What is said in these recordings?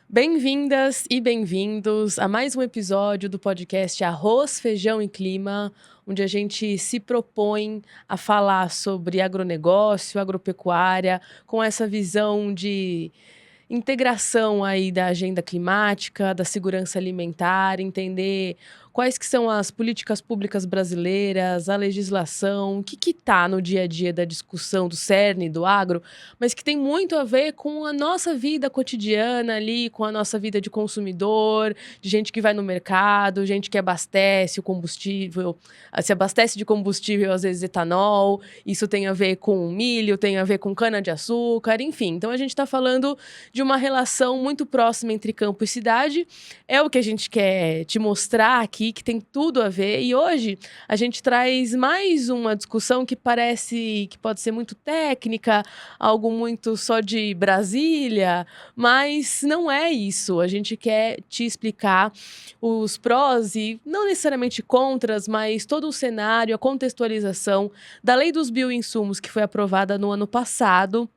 Bem-vindas e bem-vindos a mais um episódio do podcast Arroz, Feijão e Clima, onde a gente se propõe a falar sobre agronegócio, agropecuária, com essa visão de integração aí da agenda climática, da segurança alimentar, entender quais que são as políticas públicas brasileiras, a legislação, o que está no dia a dia da discussão do cerne, do agro, mas que tem muito a ver com a nossa vida cotidiana ali, com a nossa vida de consumidor, de gente que vai no mercado, gente que abastece o combustível, se abastece de combustível, às vezes etanol, isso tem a ver com milho, tem a ver com cana-de-açúcar, enfim. Então a gente está falando de uma relação muito próxima entre campo e cidade. É o que a gente quer te mostrar aqui, que tem tudo a ver. E hoje a gente traz mais uma discussão que parece que pode ser muito técnica, algo muito só de Brasília, mas não é isso. A gente quer te explicar os prós e não necessariamente contras, mas todo o cenário, a contextualização da Lei dos Bioinsumos que foi aprovada no ano passado.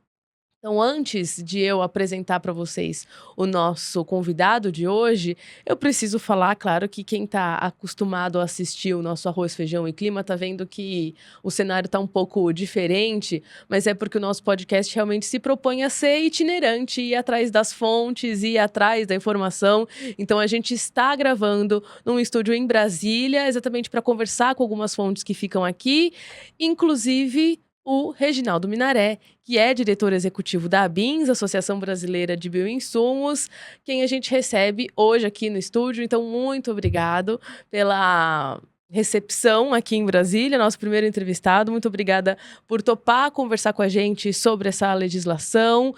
Então, antes de eu apresentar para vocês o nosso convidado de hoje, eu preciso falar, claro, que quem está acostumado a assistir o nosso Arroz, Feijão e Clima está vendo que o cenário está um pouco diferente, mas é porque o nosso podcast realmente se propõe a ser itinerante, ir atrás das fontes, ir atrás da informação. Então, a gente está gravando num estúdio em Brasília, exatamente para conversar com algumas fontes que ficam aqui, inclusive o Reginaldo Minaré, que é diretor executivo da ABINS, Associação Brasileira de Bioinsumos, quem a gente recebe hoje aqui no estúdio. Então, muito obrigado pela recepção aqui em Brasília, nosso primeiro entrevistado. Muito obrigada por topar conversar com a gente sobre essa legislação.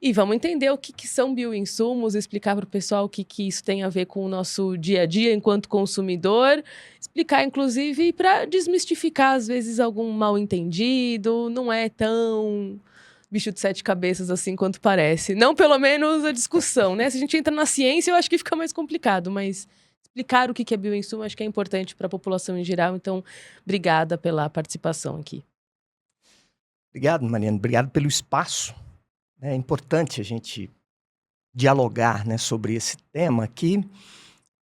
E vamos entender o que são bioinsumos, explicar para o pessoal o que isso tem a ver com o nosso dia a dia enquanto consumidor, explicar, inclusive, para desmistificar, às vezes, algum mal-entendido, não é tão bicho de sete cabeças assim quanto parece. Não, pelo menos, a discussão, né? Se a gente entra na ciência, eu acho que fica mais complicado, mas explicar o que é bioinsumo acho que é importante para a população em geral, então, obrigada pela participação aqui. Obrigado, Mariana. Obrigado pelo espaço. É importante a gente dialogar, né, sobre esse tema, que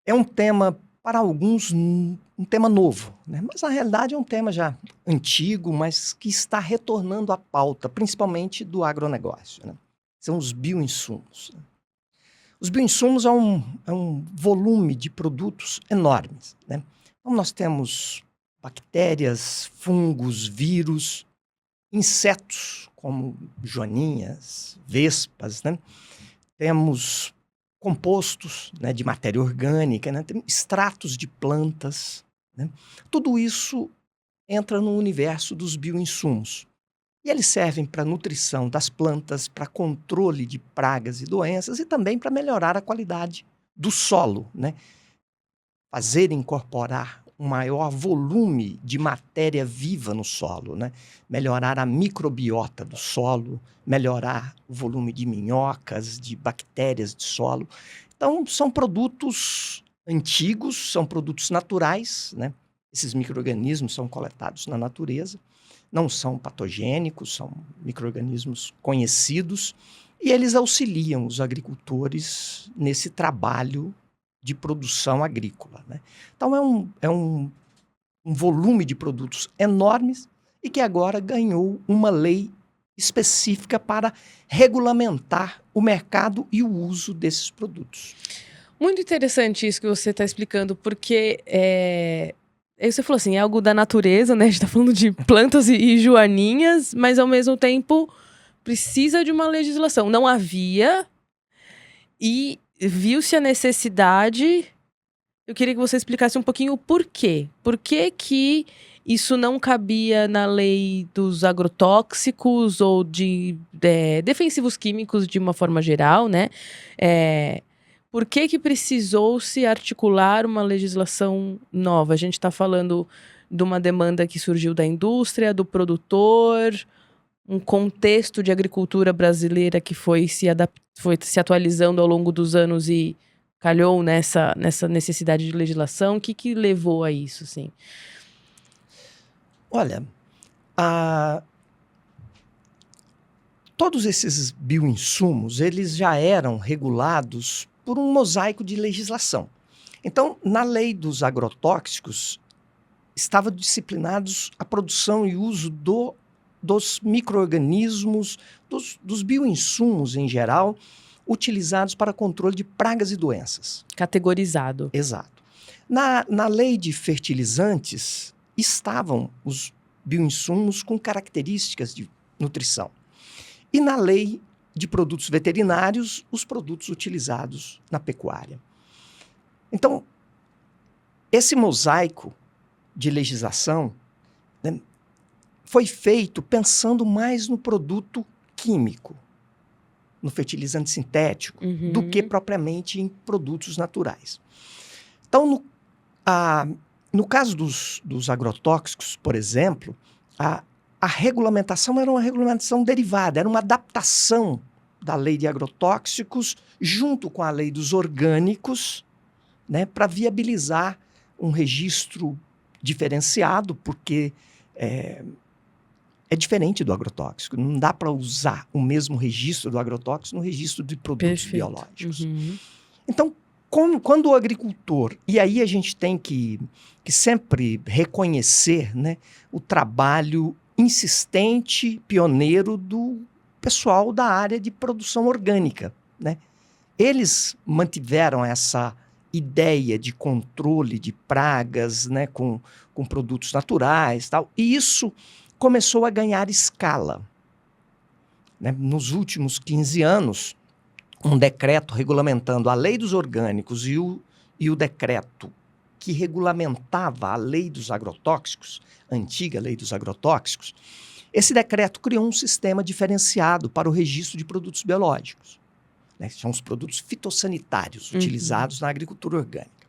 é um tema, para alguns, um tema novo, né? Mas, na realidade, é um tema já antigo, mas que está retornando à pauta, principalmente do agronegócio, né? São os bioinsumos. Os bioinsumos é um volume de produtos enormes, né? Então, nós temos bactérias, fungos, vírus, insetos, como joaninhas, vespas, né? Temos compostos, né, de matéria orgânica, né? Temos extratos de plantas, né? Tudo isso entra no universo dos bioinsumos. E eles servem para nutrição das plantas, para controle de pragas e doenças e também para melhorar a qualidade do solo, né? Fazer incorporar um maior volume de matéria viva no solo, né? Melhorar a microbiota do solo, melhorar o volume de minhocas, de bactérias de solo. Então, são produtos antigos, são produtos naturais, né? Esses micro-organismos são coletados na natureza, não são patogênicos, são micro-organismos conhecidos, e eles auxiliam os agricultores nesse trabalho de produção agrícola, né? Então, é um volume de produtos enormes e que agora ganhou uma lei específica para regulamentar o mercado e o uso desses produtos. Muito interessante isso que você está explicando, porque aí você falou assim, é algo da natureza, né? A gente está falando de plantas e joaninhas, mas ao mesmo tempo precisa de uma legislação. Não havia e viu-se a necessidade. Eu queria que você explicasse um pouquinho o porquê. Por que isso não cabia na lei dos agrotóxicos ou de defensivos químicos de uma forma geral, né? Por que precisou se articular uma legislação nova? A gente está falando de uma demanda que surgiu da indústria, do produtor, um contexto de agricultura brasileira que foi se atualizando ao longo dos anos e calhou nessa necessidade de legislação. O que levou a isso, assim? Olha, todos esses bioinsumos, eles já eram regulados por um mosaico de legislação. Então, na lei dos agrotóxicos, estavam disciplinados a produção e uso dos micro-organismos, dos bioinsumos em geral, utilizados para controle de pragas e doenças. Categorizado. Exato. Na lei de fertilizantes, estavam os bioinsumos com características de nutrição. E na lei de produtos veterinários, os produtos utilizados na pecuária. Então, esse mosaico de legislação, né, foi feito pensando mais no produto químico, no fertilizante sintético, do que propriamente em produtos naturais. Então, no caso dos agrotóxicos, por exemplo, a regulamentação era uma regulamentação derivada, era uma adaptação da lei de agrotóxicos junto com a lei dos orgânicos, né, para viabilizar um registro diferenciado, porque é diferente do agrotóxico. Não dá para usar o mesmo registro do agrotóxico no registro de produtos biológicos. Então, quando o agricultor... E aí a gente tem que sempre reconhecer, né, o trabalho insistente, pioneiro do pessoal da área de produção orgânica, né? Eles mantiveram essa ideia de controle de pragas, né, com produtos naturais, tal, e isso começou a ganhar escala, né? Nos últimos 15 anos, um decreto regulamentando a lei dos orgânicos e o decreto que regulamentava a lei dos agrotóxicos, a antiga lei dos agrotóxicos, esse decreto criou um sistema diferenciado para o registro de produtos biológicos, né? São os produtos fitossanitários utilizados na agricultura orgânica.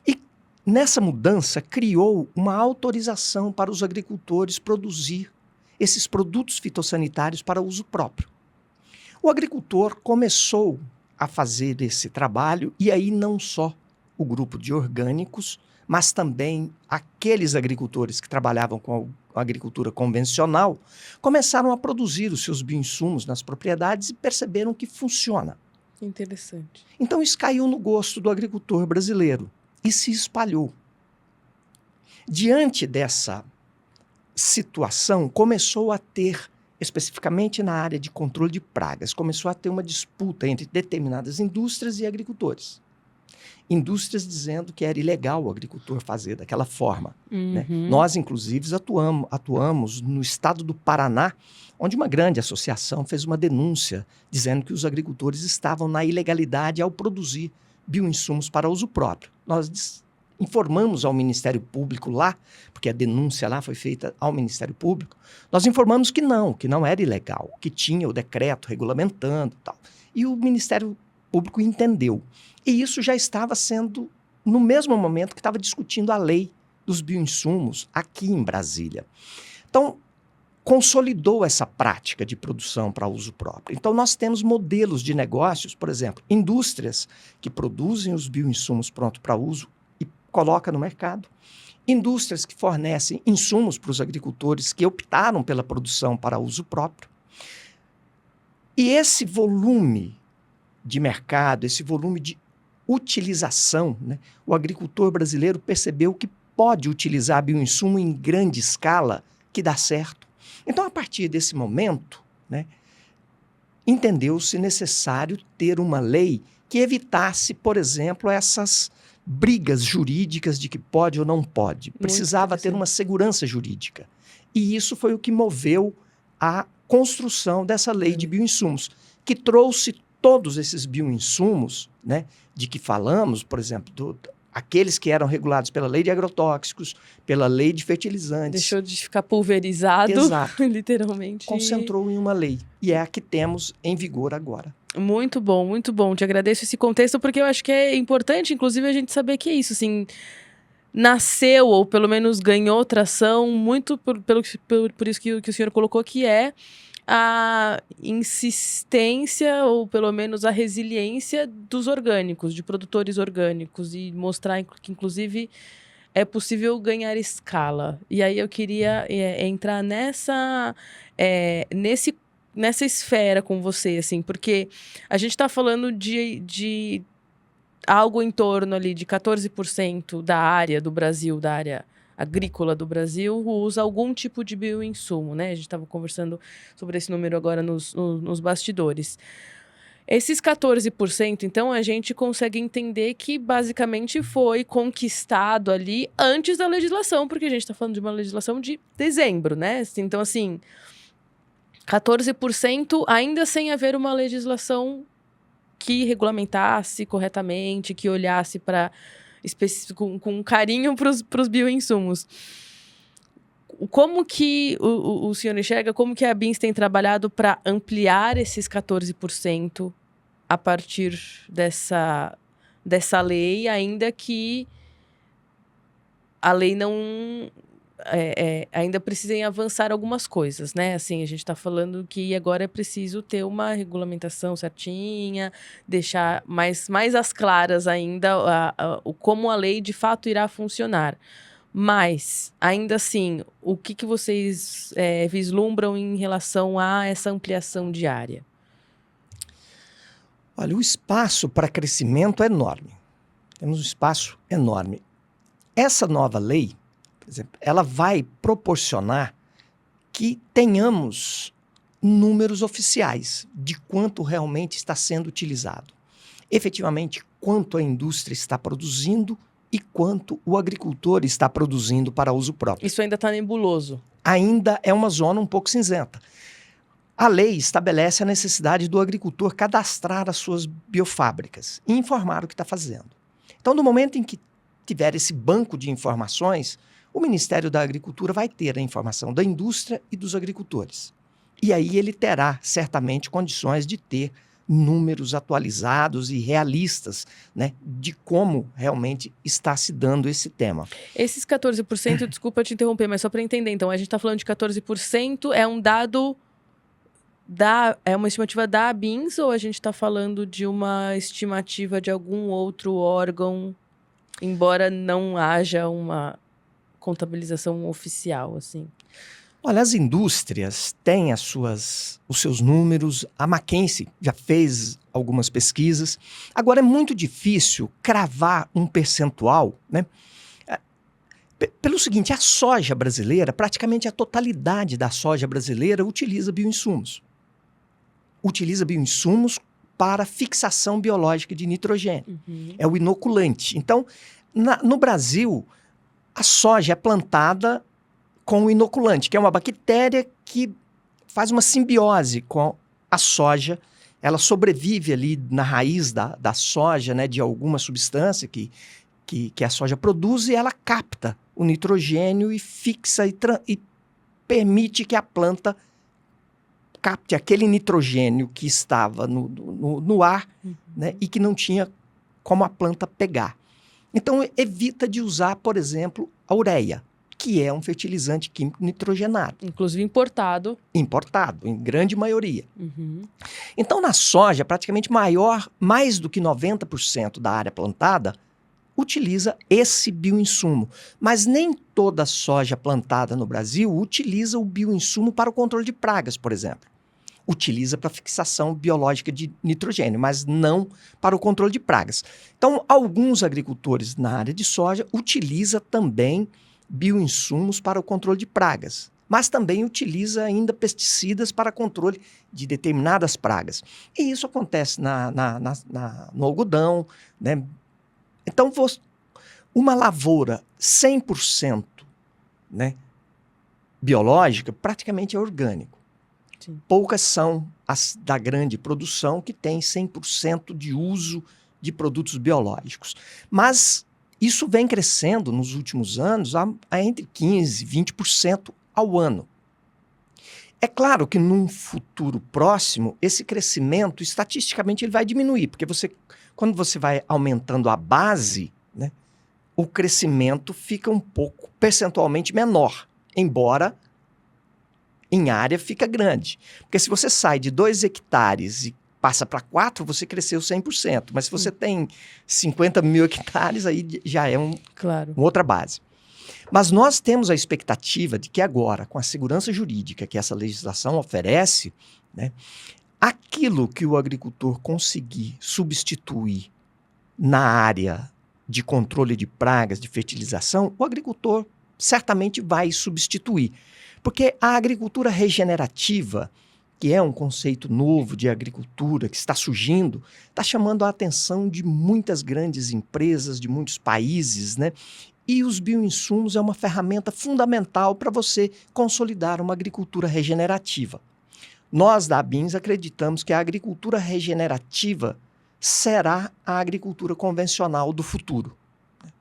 E nessa mudança criou uma autorização para os agricultores produzir esses produtos fitossanitários para uso próprio. O agricultor começou a fazer esse trabalho, e aí não só o grupo de orgânicos, mas também aqueles agricultores que trabalhavam com a agricultura convencional, começaram a produzir os seus bioinsumos nas propriedades e perceberam que funciona. Interessante. Então isso caiu no gosto do agricultor brasileiro e se espalhou. Diante dessa situação, começou a ter, especificamente na área de controle de pragas, começou a ter uma disputa entre determinadas indústrias e agricultores. Indústrias dizendo que era ilegal o agricultor fazer daquela forma. Né? Nós, inclusive, atuamos no estado do Paraná, onde uma grande associação fez uma denúncia dizendo que os agricultores estavam na ilegalidade ao produzir bioinsumos para uso próprio. Nós informamos ao Ministério Público lá, porque a denúncia lá foi feita ao Ministério Público, nós informamos que não era ilegal, que tinha o decreto regulamentando e tal. E o Ministério Público entendeu. E isso já estava sendo, no mesmo momento que estava discutindo a lei dos bioinsumos aqui em Brasília. Então, consolidou essa prática de produção para uso próprio. Então, nós temos modelos de negócios, por exemplo, indústrias que produzem os bioinsumos pronto para uso e colocam no mercado, indústrias que fornecem insumos para os agricultores que optaram pela produção para uso próprio. E esse volume de mercado, esse volume de utilização, né? O agricultor brasileiro percebeu que pode utilizar bioinsumo em grande escala, que dá certo. Então, a partir desse momento, né, entendeu-se necessário ter uma lei que evitasse, por exemplo, essas brigas jurídicas de que pode ou não pode. Precisava ter uma segurança jurídica. E isso foi o que moveu a construção dessa lei de bioinsumos, que trouxe todos esses bioinsumos, né, de que falamos, por exemplo, aqueles que eram regulados pela lei de agrotóxicos, pela lei de fertilizantes. Deixou de ficar pulverizado, literalmente. Concentrou em uma lei, e é a que temos em vigor agora. Muito bom, muito bom. Te agradeço esse contexto, porque eu acho que é importante, inclusive, a gente saber que é isso, assim, nasceu, ou pelo menos ganhou tração, muito por isso que o senhor colocou, que é a insistência, ou pelo menos a resiliência dos orgânicos, de produtores orgânicos, e mostrar que, inclusive, é possível ganhar escala. E aí eu queria entrar nesse nessa esfera com você, assim, porque a gente está falando de algo em torno ali de 14% da área do Brasil, da área agrícola do Brasil, usa algum tipo de bioinsumo, né? A gente estava conversando sobre esse número agora nos bastidores. Esses 14%, então, a gente consegue entender que basicamente foi conquistado ali antes da legislação, porque a gente está falando de uma legislação de dezembro, né? Então, assim, 14% ainda sem haver uma legislação que regulamentasse corretamente, que olhasse para com carinho para os bioinsumos. Como que o senhor enxerga, como que a BINS tem trabalhado para ampliar esses 14% a partir dessa lei, ainda que a lei não... ainda precisem avançar algumas coisas, né? Assim, a gente está falando que agora é preciso ter uma regulamentação certinha, deixar mais às claras ainda como a lei de fato irá funcionar. Mas, ainda assim, o que vocês vislumbram em relação a essa ampliação de área? Olha, o espaço para crescimento é enorme. Temos um espaço enorme. Essa nova lei, por exemplo, ela vai proporcionar que tenhamos números oficiais de quanto realmente está sendo utilizado. Efetivamente, quanto a indústria está produzindo e quanto o agricultor está produzindo para uso próprio. Isso ainda está nebuloso. Ainda é uma zona um pouco cinzenta. A lei estabelece a necessidade do agricultor cadastrar as suas biofábricas e informar o que está fazendo. Então, no momento em que tiver esse banco de informações, o Ministério da Agricultura vai ter a informação da indústria e dos agricultores. E aí ele terá, certamente, condições de ter números atualizados e realistas, né, de como realmente está se dando esse tema. Esses 14%, desculpa te interromper, mas só para entender, então, a gente está falando de 14%, é um dado... é uma estimativa da BINS ou a gente está falando de uma estimativa de algum outro órgão, embora não haja uma contabilização oficial, assim? Olha, as indústrias têm os seus números, a McKinsey já fez algumas pesquisas. Agora, é muito difícil cravar um percentual, né? Pelo seguinte, a soja brasileira, praticamente a totalidade da soja brasileira utiliza bioinsumos. Utiliza bioinsumos para fixação biológica de nitrogênio. Uhum. É o inoculante. Então, no Brasil, a soja é plantada com o inoculante, que é uma bactéria que faz uma simbiose com a soja. Ela sobrevive ali na raiz da soja, né, de alguma substância que a soja produz, e ela capta o nitrogênio e fixa e permite que a planta capte aquele nitrogênio que estava no ar, né, e que não tinha como a planta pegar. Então, evita de usar, por exemplo, a ureia, que é um fertilizante químico nitrogenado. Inclusive importado. Importado, em grande maioria. Uhum. Então, na soja, praticamente mais do que 90% da área plantada utiliza esse bioinsumo. Mas nem toda soja plantada no Brasil utiliza o bioinsumo para o controle de pragas, por exemplo. Utiliza para fixação biológica de nitrogênio, mas não para o controle de pragas. Então, alguns agricultores na área de soja utilizam também bioinsumos para o controle de pragas, mas também utiliza ainda pesticidas para controle de determinadas pragas. E isso acontece no algodão, né? Então, uma lavoura 100%, né, biológica, praticamente é orgânico. Sim. Poucas são as da grande produção que tem 100% de uso de produtos biológicos. Mas isso vem crescendo nos últimos anos a entre 15% e 20% ao ano. É claro que num futuro próximo, esse crescimento, estatisticamente, ele vai diminuir, porque quando você vai aumentando a base, né, o crescimento fica um pouco percentualmente menor, embora em área fica grande. Porque se você sai de 2 hectares e passa para 4, você cresceu 100%. Mas se você tem 50 mil hectares, aí já é uma outra base. Mas nós temos a expectativa de que agora, com a segurança jurídica que essa legislação oferece, né, aquilo que o agricultor conseguir substituir na área de controle de pragas, de fertilização, o agricultor certamente vai substituir. Porque a agricultura regenerativa, que é um conceito novo de agricultura que está surgindo, está chamando a atenção de muitas grandes empresas, de muitos países, né? E os bioinsumos é uma ferramenta fundamental para você consolidar uma agricultura regenerativa. Nós, da ABINS, acreditamos que a agricultura regenerativa será a agricultura convencional do futuro.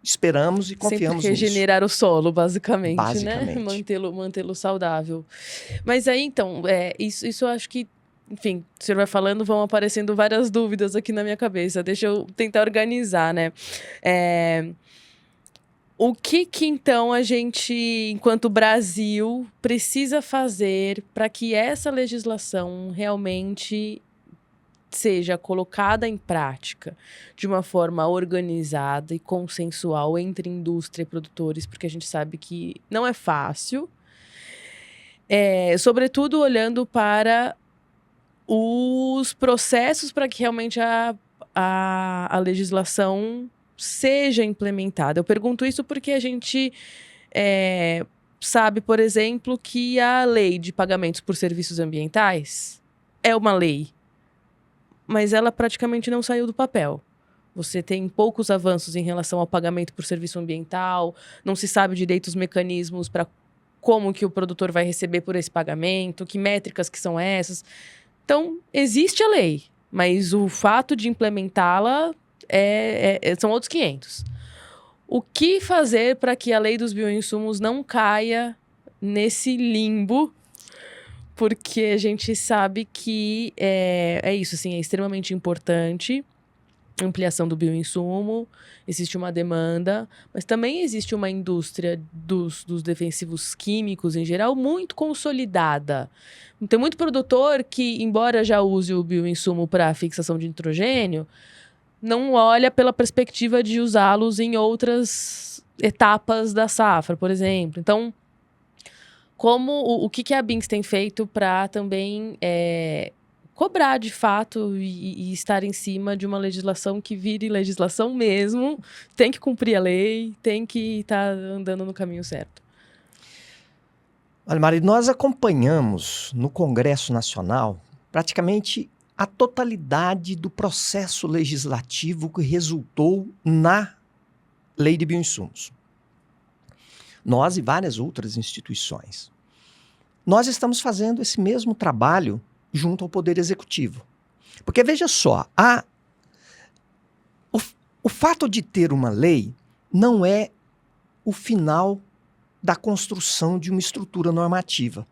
Esperamos e confiamos Sempre regenerar o solo, basicamente, né? Mantê-lo saudável. Mas aí, então, isso eu acho que, enfim, o senhor vai falando, vão aparecendo várias dúvidas aqui na minha cabeça. Deixa eu tentar organizar, né? O que então a gente, enquanto Brasil, precisa fazer para que essa legislação realmente seja colocada em prática de uma forma organizada e consensual entre indústria e produtores, porque a gente sabe que não é fácil, sobretudo olhando para os processos para que realmente a legislação seja implementada. Eu pergunto isso porque a gente sabe, por exemplo, que a lei de pagamentos por serviços ambientais é uma lei, mas ela praticamente não saiu do papel. Você tem poucos avanços em relação ao pagamento por serviço ambiental, não se sabe direito os mecanismos para como que o produtor vai receber por esse pagamento, que métricas que são essas. Então, existe a lei, mas o fato de implementá-la são outros 500. O que fazer para que a lei dos bioinsumos não caia nesse limbo? Porque a gente sabe que é isso, assim, é extremamente importante a ampliação do bioinsumo, existe uma demanda, mas também existe uma indústria dos defensivos químicos, em geral, muito consolidada. Tem muito produtor que, embora já use o bioinsumo para fixação de nitrogênio, não olha pela perspectiva de usá-los em outras etapas da safra, por exemplo. Então, o que a ABINS tem feito para também cobrar de fato e estar em cima de uma legislação que vire legislação mesmo, tem que cumprir a lei, tem que estar andando no caminho certo? Olha, Mari, nós acompanhamos no Congresso Nacional praticamente a totalidade do processo legislativo que resultou na Lei de Bioinsumos. Nós e várias outras instituições. Nós estamos fazendo esse mesmo trabalho junto ao Poder Executivo. Porque, veja só, o fato de ter uma lei não é o final da construção de uma estrutura normativa.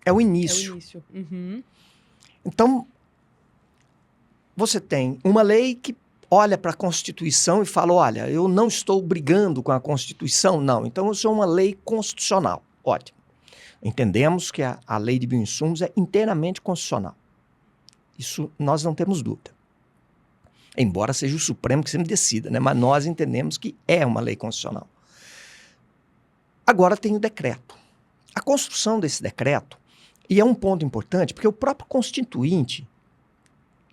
É o início. É o início. Uhum. Então, você tem uma lei que olha para a Constituição e fala, olha, eu não estou brigando com a Constituição, não. Então, isso é uma lei constitucional. Ótimo. Entendemos que a lei de bioinsumos é inteiramente constitucional. Isso nós não temos dúvida. Embora seja o Supremo que sempre decida, né? Mas nós entendemos que é uma lei constitucional. Agora tem o decreto. A construção desse decreto, e é um ponto importante, porque o próprio Constituinte,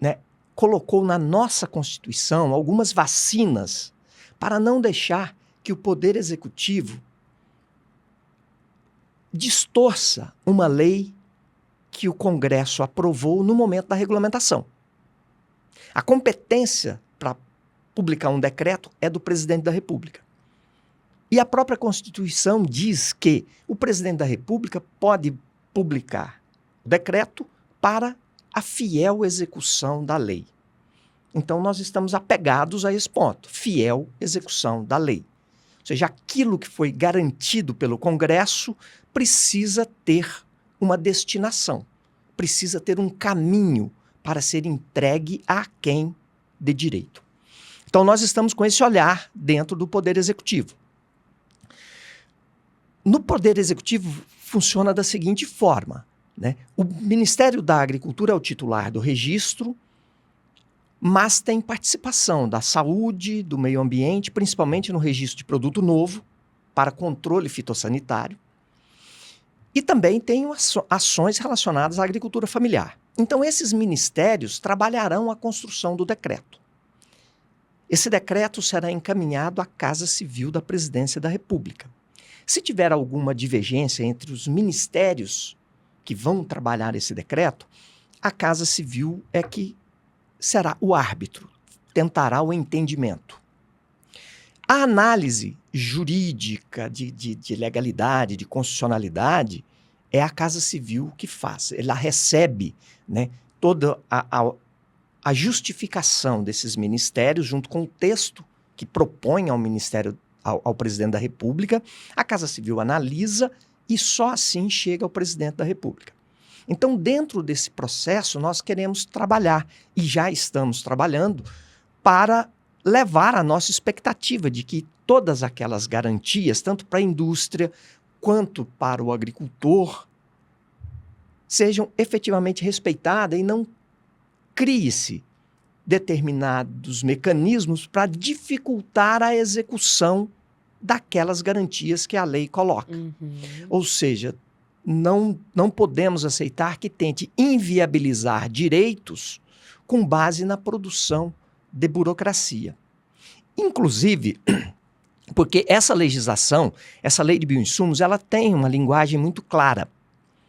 né, colocou na nossa Constituição algumas vacinas para não deixar que o Poder Executivo distorça uma lei que o Congresso aprovou no momento da regulamentação. A competência para publicar um decreto é do Presidente da República. E a própria Constituição diz que o Presidente da República pode publicar o decreto para a fiel execução da lei. Então, nós estamos apegados a esse ponto, fiel execução da lei. Ou seja, aquilo que foi garantido pelo Congresso precisa ter uma destinação, precisa ter um caminho para ser entregue a quem de direito. Então, nós estamos com esse olhar dentro do Poder Executivo. No Poder Executivo funciona da seguinte forma, né? O Ministério da Agricultura é o titular do registro, mas tem participação da saúde, do meio ambiente, principalmente no registro de produto novo, para controle fitossanitário. E também tem ações relacionadas à agricultura familiar. Então, esses ministérios trabalharão a construção do decreto. Esse decreto será encaminhado à Casa Civil da Presidência da República. Se tiver alguma divergência entre os ministérios que vão trabalhar esse decreto, a Casa Civil é que será o árbitro, tentará o entendimento. A análise jurídica de legalidade, de constitucionalidade, é a Casa Civil que faz. Ela recebe, né, toda a justificação desses ministérios, junto com o texto que propõe ao Ministério, ao Presidente da República. A Casa Civil analisa e só assim chega ao Presidente da República. Então, dentro desse processo, nós queremos trabalhar, e já estamos trabalhando, para levar a nossa expectativa de que todas aquelas garantias, tanto para a indústria quanto para o agricultor, sejam efetivamente respeitadas e não crie-se determinados mecanismos para dificultar a execução daquelas garantias que a lei coloca. Uhum. Ou seja, não podemos aceitar que tente inviabilizar direitos com base na produção de burocracia. Inclusive, porque essa legislação, essa lei de bioinsumos, ela tem uma linguagem muito clara.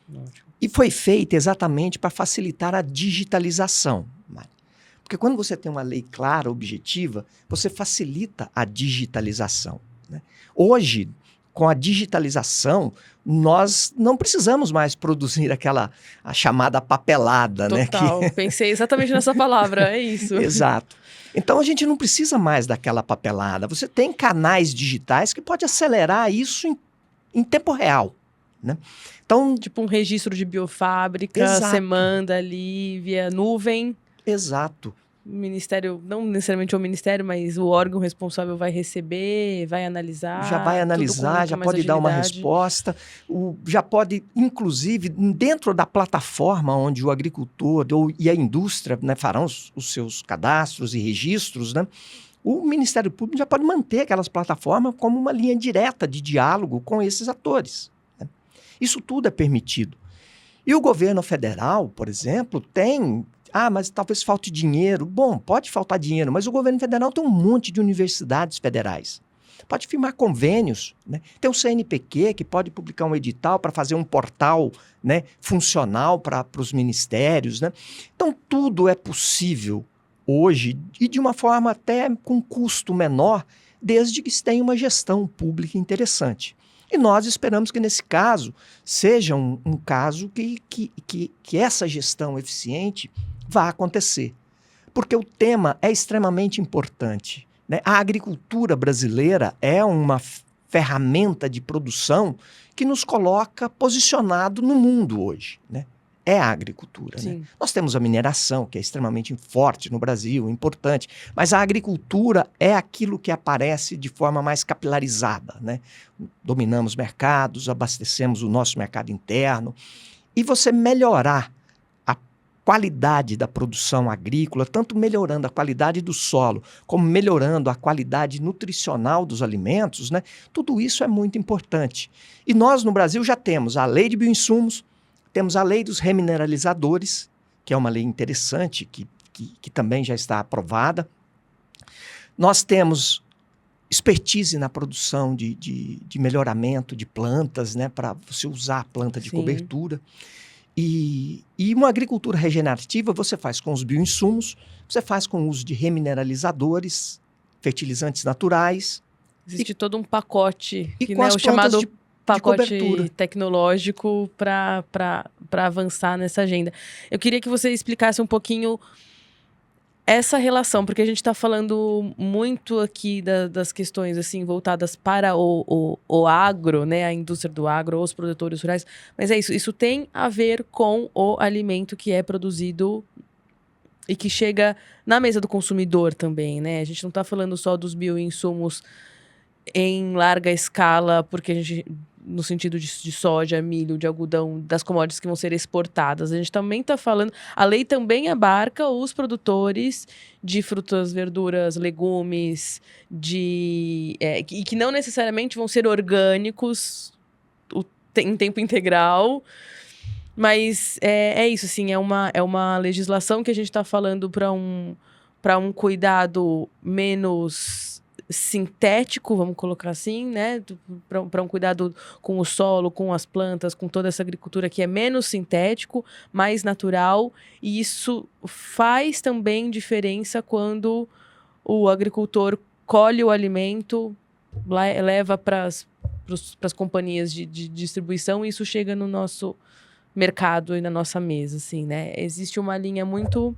Ótimo. E foi feita exatamente para facilitar a digitalização. Porque quando você tem uma lei clara, objetiva, você facilita a digitalização, né? Hoje, com a digitalização, nós não precisamos mais produzir a chamada papelada, Total, né? pensei exatamente nessa palavra, é isso. Exato. Então, a gente não precisa mais daquela papelada. Você tem canais digitais que pode acelerar isso em tempo real, né? Então, tipo um registro de biofábrica, exato. Você manda ali via nuvem. Exato. O ministério, não necessariamente o ministério, mas o órgão responsável vai receber, vai analisar. Já vai analisar, já pode dar uma resposta, já pode, inclusive, dentro da plataforma onde o agricultor e a indústria, né, farão os seus cadastros e registros, né, o Ministério Público já pode manter aquelas plataformas como uma linha direta de diálogo com esses atores, né? Isso tudo é permitido. E o governo federal, por exemplo, tem... mas talvez falte dinheiro. Bom, pode faltar dinheiro, mas o governo federal tem um monte de universidades federais. Pode firmar convênios, né? Tem o CNPq, que pode publicar um edital para fazer um portal, né, funcional para os ministérios, né? Então, tudo é possível hoje e de uma forma até com custo menor, desde que se tenha uma gestão pública interessante. E nós esperamos que, nesse caso, seja um caso que essa gestão eficiente vai acontecer. Porque o tema é extremamente importante, né? A agricultura brasileira é uma ferramenta de produção que nos coloca posicionado no mundo hoje, né? É a agricultura, né? Nós temos a mineração, que é extremamente forte no Brasil, importante, mas a agricultura é aquilo que aparece de forma mais capilarizada, né? Dominamos mercados, abastecemos o nosso mercado interno, e você melhorar a qualidade da produção agrícola, tanto melhorando a qualidade do solo, como melhorando a qualidade nutricional dos alimentos, né? Tudo isso é muito importante. E nós, no Brasil, já temos a lei de bioinsumos, temos a lei dos remineralizadores, que é uma lei interessante, que também já está aprovada. Nós temos expertise na produção de melhoramento de plantas, né, para você usar a planta de cobertura. E uma agricultura regenerativa você faz com os bioinsumos, você faz com o uso de remineralizadores, fertilizantes naturais. Existe todo um pacote, e que, com né, as o chamado de pacote tecnológico para avançar nessa agenda. Eu queria que você explicasse um pouquinho essa relação, porque a gente está falando muito aqui das questões assim voltadas para o agro, né, a indústria do agro, os produtores rurais, mas é isso tem a ver com o alimento que é produzido e que chega na mesa do consumidor também, né? A gente não está falando só dos bioinsumos em larga escala, porque a gente no sentido de soja, milho, de algodão, das commodities que vão ser exportadas. A gente também está falando... A lei também abarca os produtores de frutas, verduras, legumes, e que não necessariamente vão ser orgânicos em tempo integral. Mas é isso, assim, é uma legislação que a gente está falando para um cuidado menos sintético, vamos colocar assim, né? Para um cuidado com o solo, com as plantas, com toda essa agricultura que é menos sintético, mais natural. E isso faz também diferença quando o agricultor colhe o alimento, leva para as companhias de distribuição e isso chega no nosso mercado e na nossa mesa, assim, né? Existe uma linha muito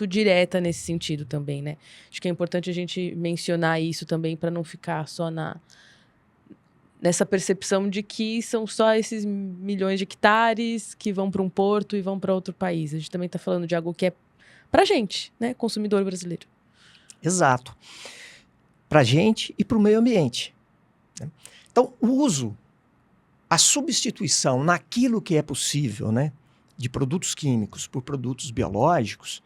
direta nesse sentido também, né? Acho que é importante a gente mencionar isso também para não ficar só nessa percepção de que são só esses milhões de hectares que vão para um porto e vão para outro país. A gente também está falando de algo que é para gente, né? Consumidor brasileiro. Exato. Para a gente e para o meio ambiente. Então, a substituição naquilo que é possível, né, de produtos químicos por produtos biológicos,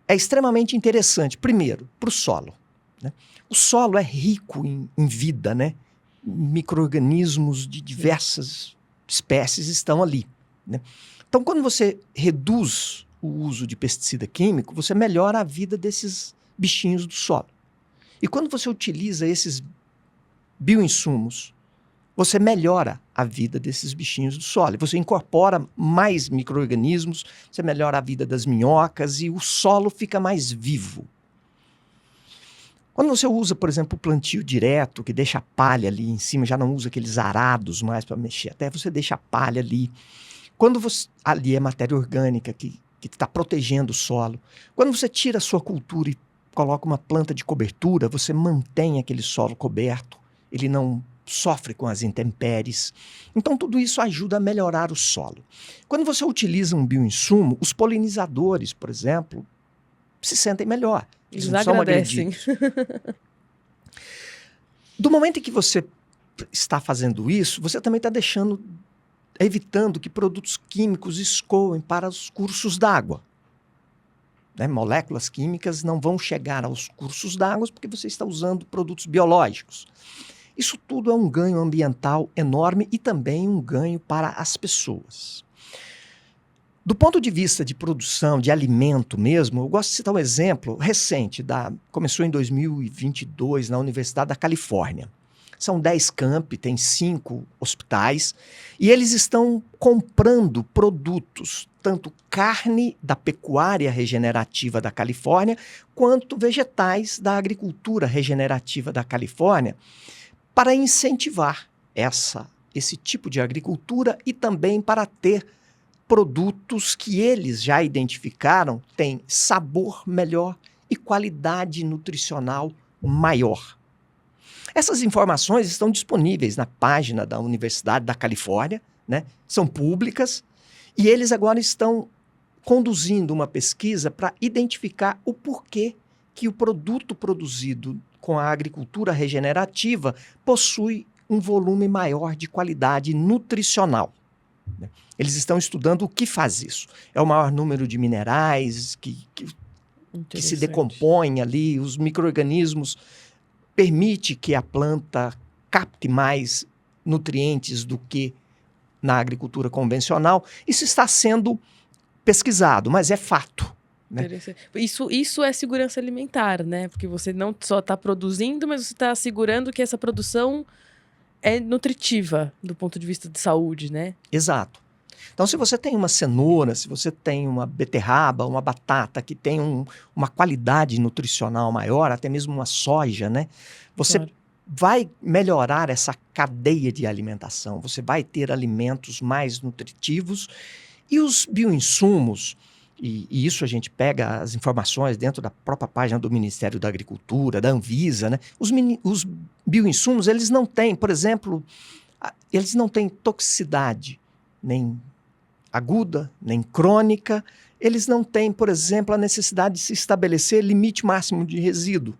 é extremamente interessante. Primeiro, para o solo. Né? O solo é rico em vida, né? Micro-organismos de diversas espécies estão ali. Né? Então, quando você reduz o uso de pesticida químico, você melhora a vida desses bichinhos do solo. E quando você utiliza esses bioinsumos, você melhora a vida desses bichinhos do solo. Você incorpora mais micro-organismos, você melhora a vida das minhocas e o solo fica mais vivo. Quando você usa, por exemplo, o plantio direto, que deixa a palha ali em cima, já não usa aqueles arados mais para mexer, até você deixa a palha ali. Quando ali é matéria orgânica que está protegendo o solo. Quando você tira a sua cultura e coloca uma planta de cobertura, você mantém aquele solo coberto, ele não sofre com as intempéries. Então, tudo isso ajuda a melhorar o solo. Quando você utiliza um bioinsumo, os polinizadores, por exemplo, se sentem melhor. Eles não são agredidos. Do momento em que você está fazendo isso, você também está evitando que produtos químicos escoem para os cursos d'água. Né? Moléculas químicas não vão chegar aos cursos d'água porque você está usando produtos biológicos. Isso tudo é um ganho ambiental enorme e também um ganho para as pessoas. Do ponto de vista de produção, de alimento mesmo, eu gosto de citar um exemplo recente, começou em 2022 na Universidade da Califórnia. São 10 campi, tem 5 hospitais, e eles estão comprando produtos, tanto carne da pecuária regenerativa da Califórnia, quanto vegetais da agricultura regenerativa da Califórnia, para incentivar esse tipo de agricultura e também para ter produtos que eles já identificaram têm sabor melhor e qualidade nutricional maior. Essas informações estão disponíveis na página da Universidade da Califórnia, né? São públicas, e eles agora estão conduzindo uma pesquisa para identificar o porquê que o produto produzido com a agricultura regenerativa possui um volume maior de qualidade nutricional. Eles estão estudando o que faz isso. É o maior número de minerais que se decompõem ali, os micro-organismos permite que a planta capte mais nutrientes do que na agricultura convencional. Isso está sendo pesquisado, mas é fato. Né? Isso é segurança alimentar, né? Porque você não só está produzindo, mas você está assegurando que essa produção é nutritiva do ponto de vista de saúde, né? Exato. Então, se você tem uma cenoura, se você tem uma beterraba, uma batata que tem uma qualidade nutricional maior, até mesmo uma soja, né? Você vai melhorar essa cadeia de alimentação, você vai ter alimentos mais nutritivos e os bioinsumos, e isso a gente pega as informações dentro da própria página do Ministério da Agricultura, da Anvisa, né? Os bioinsumos, eles não têm, por exemplo, eles não têm toxicidade, nem aguda, nem crônica. Eles não têm, por exemplo, a necessidade de se estabelecer limite máximo de resíduo.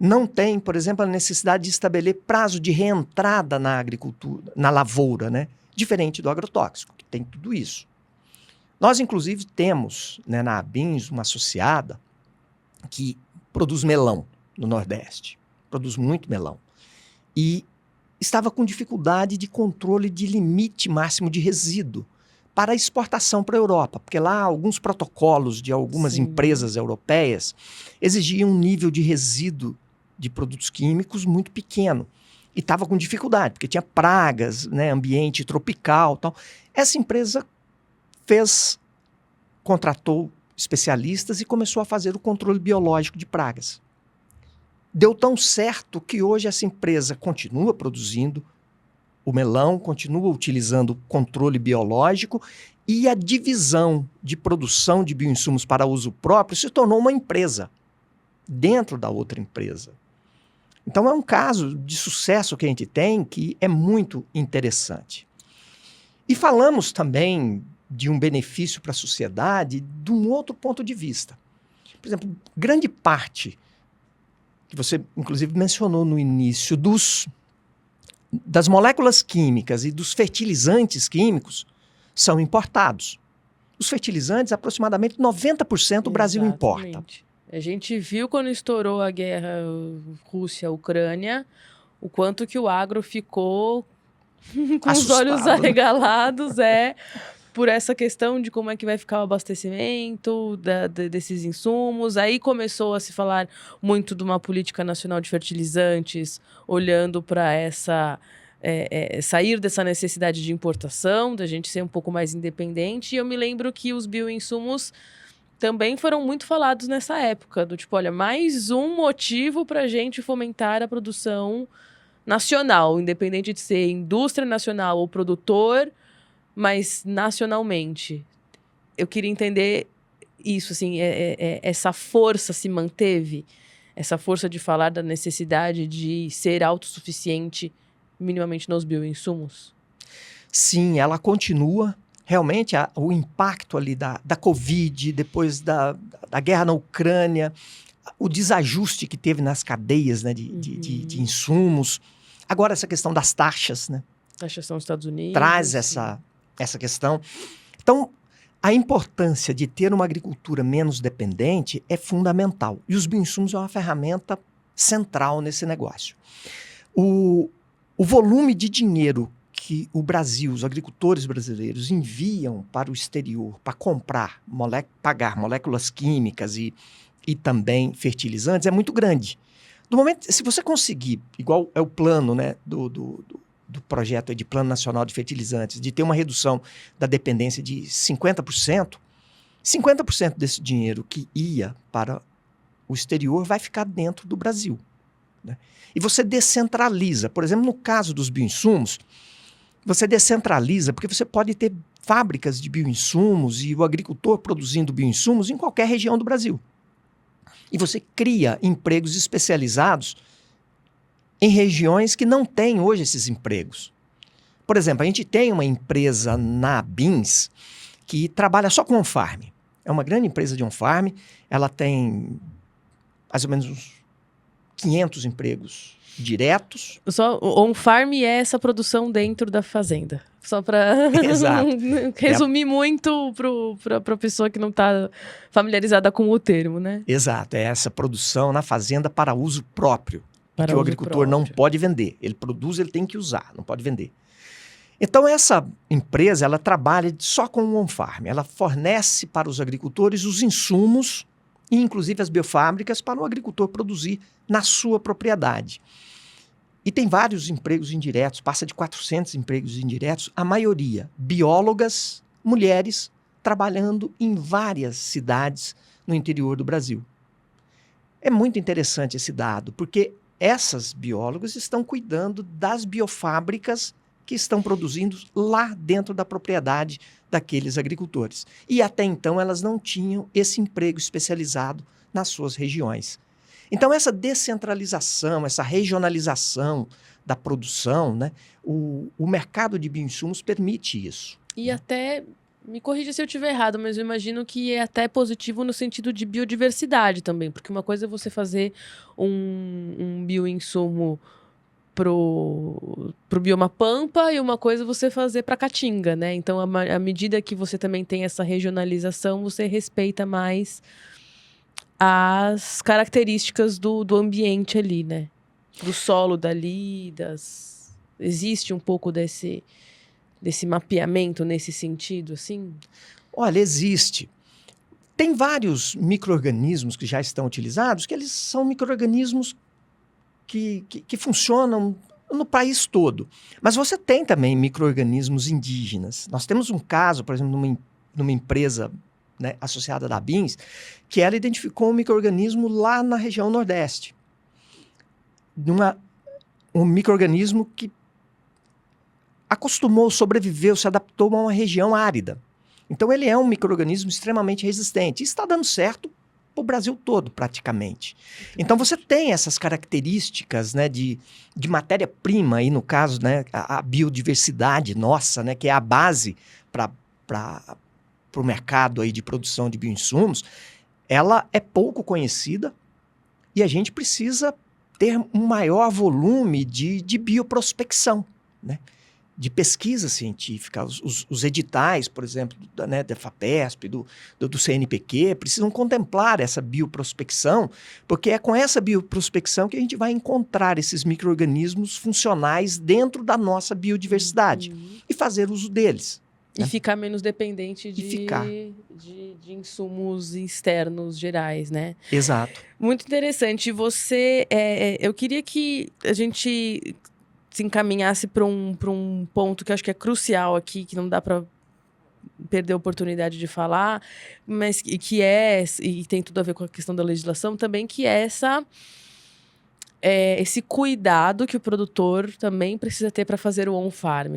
não tem, por exemplo, a necessidade de estabelecer prazo de reentrada na agricultura, na lavoura, né? Diferente do agrotóxico, que tem tudo isso. Nós, inclusive, temos, né, na ABINS uma associada que produz melão no Nordeste, produz muito melão, e estava com dificuldade de controle de limite máximo de resíduo para exportação para a Europa, porque lá alguns protocolos de algumas empresas europeias exigiam um nível de resíduo de produtos químicos muito pequeno. E estava com dificuldade, porque tinha pragas, né, ambiente tropical, tal. Essa empresa contratou especialistas e começou a fazer o controle biológico de pragas. Deu tão certo que hoje essa empresa continua produzindo o melão, continua utilizando o controle biológico, e a divisão de produção de bioinsumos para uso próprio se tornou uma empresa dentro da outra empresa. Então é um caso de sucesso que a gente tem que é muito interessante. E falamos também de um benefício para a sociedade de um outro ponto de vista. Por exemplo, grande parte, que você inclusive mencionou no início, das moléculas químicas e dos fertilizantes químicos são importados. Os fertilizantes, aproximadamente 90% o Brasil importa. A gente viu quando estourou a guerra Rússia-Ucrânia, o quanto que o agro ficou com assustado, os olhos arregalados, por essa questão de como é que vai ficar o abastecimento desses insumos. Aí começou a se falar muito de uma política nacional de fertilizantes, olhando para sair dessa necessidade de importação, da gente ser um pouco mais independente. E eu me lembro que os bioinsumos também foram muito falados nessa época, do tipo, olha, mais um motivo para a gente fomentar a produção nacional, independente de ser indústria nacional ou produtor, mas nacionalmente. Eu queria entender isso, assim, essa força se manteve, essa força de falar da necessidade de ser autossuficiente minimamente nos bioinsumos? Sim, ela continua. Realmente, o impacto ali da Covid, depois da guerra na Ucrânia, o desajuste que teve nas cadeias, né, de insumos. Agora, essa questão das taxas, né? Taxação dos Estados Unidos. Traz essa questão. Então, a importância de ter uma agricultura menos dependente é fundamental. E os bioinsumos é uma ferramenta central nesse negócio. O volume de dinheiro que o Brasil, os agricultores brasileiros enviam para o exterior para comprar, pagar moléculas químicas e também fertilizantes é muito grande. No momento, se você conseguir, igual é o plano, né, do projeto de Plano Nacional de Fertilizantes, de ter uma redução da dependência de 50%, 50% desse dinheiro que ia para o exterior vai ficar dentro do Brasil, né? E você descentraliza. Por exemplo, no caso dos bioinsumos, você descentraliza, porque você pode ter fábricas de bioinsumos e o agricultor produzindo bioinsumos em qualquer região do Brasil. E você cria empregos especializados em regiões que não têm hoje esses empregos. Por exemplo, a gente tem uma empresa na ABINS que trabalha só com on-farm. É uma grande empresa de on-farm, ela tem mais ou menos uns 500 empregos diretos. Só on-farm é essa produção dentro da fazenda. Só para resumir muito para a pessoa que não está familiarizada com o termo, né? Exato, é essa produção na fazenda para uso próprio, que o agricultor não pode vender. Ele produz, ele tem que usar, não pode vender. Então essa empresa, ela trabalha só com o on-farm. Ela fornece para os agricultores os insumos e inclusive as biofábricas para o agricultor produzir na sua propriedade. E tem vários empregos indiretos, passa de 400 empregos indiretos, a maioria biólogas, mulheres, trabalhando em várias cidades no interior do Brasil. É muito interessante esse dado, porque essas biólogas estão cuidando das biofábricas que estão produzindo lá dentro da propriedade daqueles agricultores. E até então elas não tinham esse emprego especializado nas suas regiões. Então essa descentralização, essa regionalização da produção, né, o mercado de bioinsumos permite isso. E até Me corrija se eu estiver errado, mas eu imagino que é até positivo no sentido de biodiversidade também, porque uma coisa é você fazer um bioinsumo pro bioma Pampa e uma coisa é você fazer para Caatinga, né? Então, à medida que você também tem essa regionalização, você respeita mais as características do ambiente ali, né? Do solo dali, existe um pouco desse mapeamento nesse sentido, assim? Olha, existe. Tem vários micro-organismos que já estão utilizados, que eles são micro-organismos que funcionam no país todo. Mas você tem também micro-organismos indígenas. Nós temos um caso, por exemplo, numa empresa, né, associada da BINS, que ela identificou um micro-organismo lá na região Nordeste. Um micro-organismo que acostumou, sobreviveu, se adaptou a uma região árida. Então ele é um micro-organismo extremamente resistente. E está dando certo para o Brasil todo, praticamente. Então você tem essas características, né, de matéria-prima, aí no caso, né, a biodiversidade nossa, né, que é a base para o mercado aí de produção de bioinsumos, ela é pouco conhecida e a gente precisa ter um maior volume de bioprospecção, né? De pesquisa científica. Os editais, por exemplo, da FAPESP, do CNPq, precisam contemplar essa bioprospecção, porque é com essa bioprospecção que a gente vai encontrar esses micro-organismos funcionais dentro da nossa biodiversidade e fazer uso deles. E ficar menos dependente de insumos externos gerais, né? Exato. Muito interessante. Eu queria que a gente se encaminhasse para um ponto que eu acho que é crucial aqui, que não dá para perder a oportunidade de falar, mas e tem tudo a ver com a questão da legislação também, que é esse cuidado que o produtor também precisa ter para fazer o on-farm,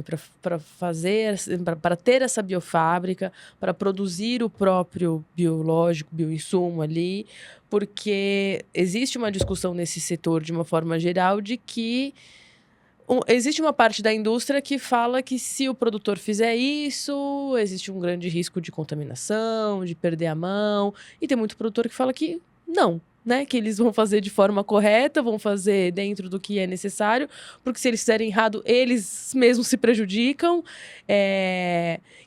para ter essa biofábrica, para produzir o próprio biológico, bioinsumo ali, porque existe uma discussão nesse setor, de uma forma geral, de que existe uma parte da indústria que fala que se o produtor fizer isso, existe um grande risco de contaminação, de perder a mão, e tem muito produtor que fala que não, né? Que eles vão fazer de forma correta, vão fazer dentro do que é necessário, porque se eles fizerem errado, eles mesmos se prejudicam.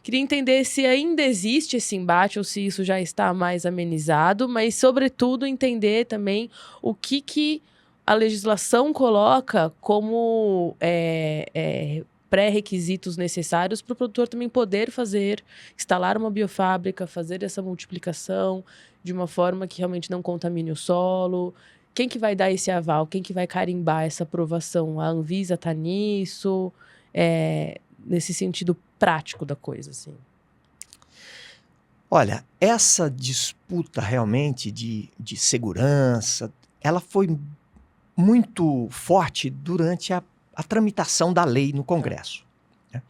Queria entender se ainda existe esse embate ou se isso já está mais amenizado, mas, sobretudo, entender também o que a legislação coloca como pré-requisitos necessários para o produtor também poder instalar uma biofábrica, fazer essa multiplicação de uma forma que realmente não contamine o solo. Quem que vai dar esse aval? Quem que vai carimbar essa aprovação? A Anvisa está nisso? Nesse sentido prático da coisa, assim. Olha, essa disputa realmente de segurança, ela foi muito forte durante a tramitação da lei no Congresso. Né?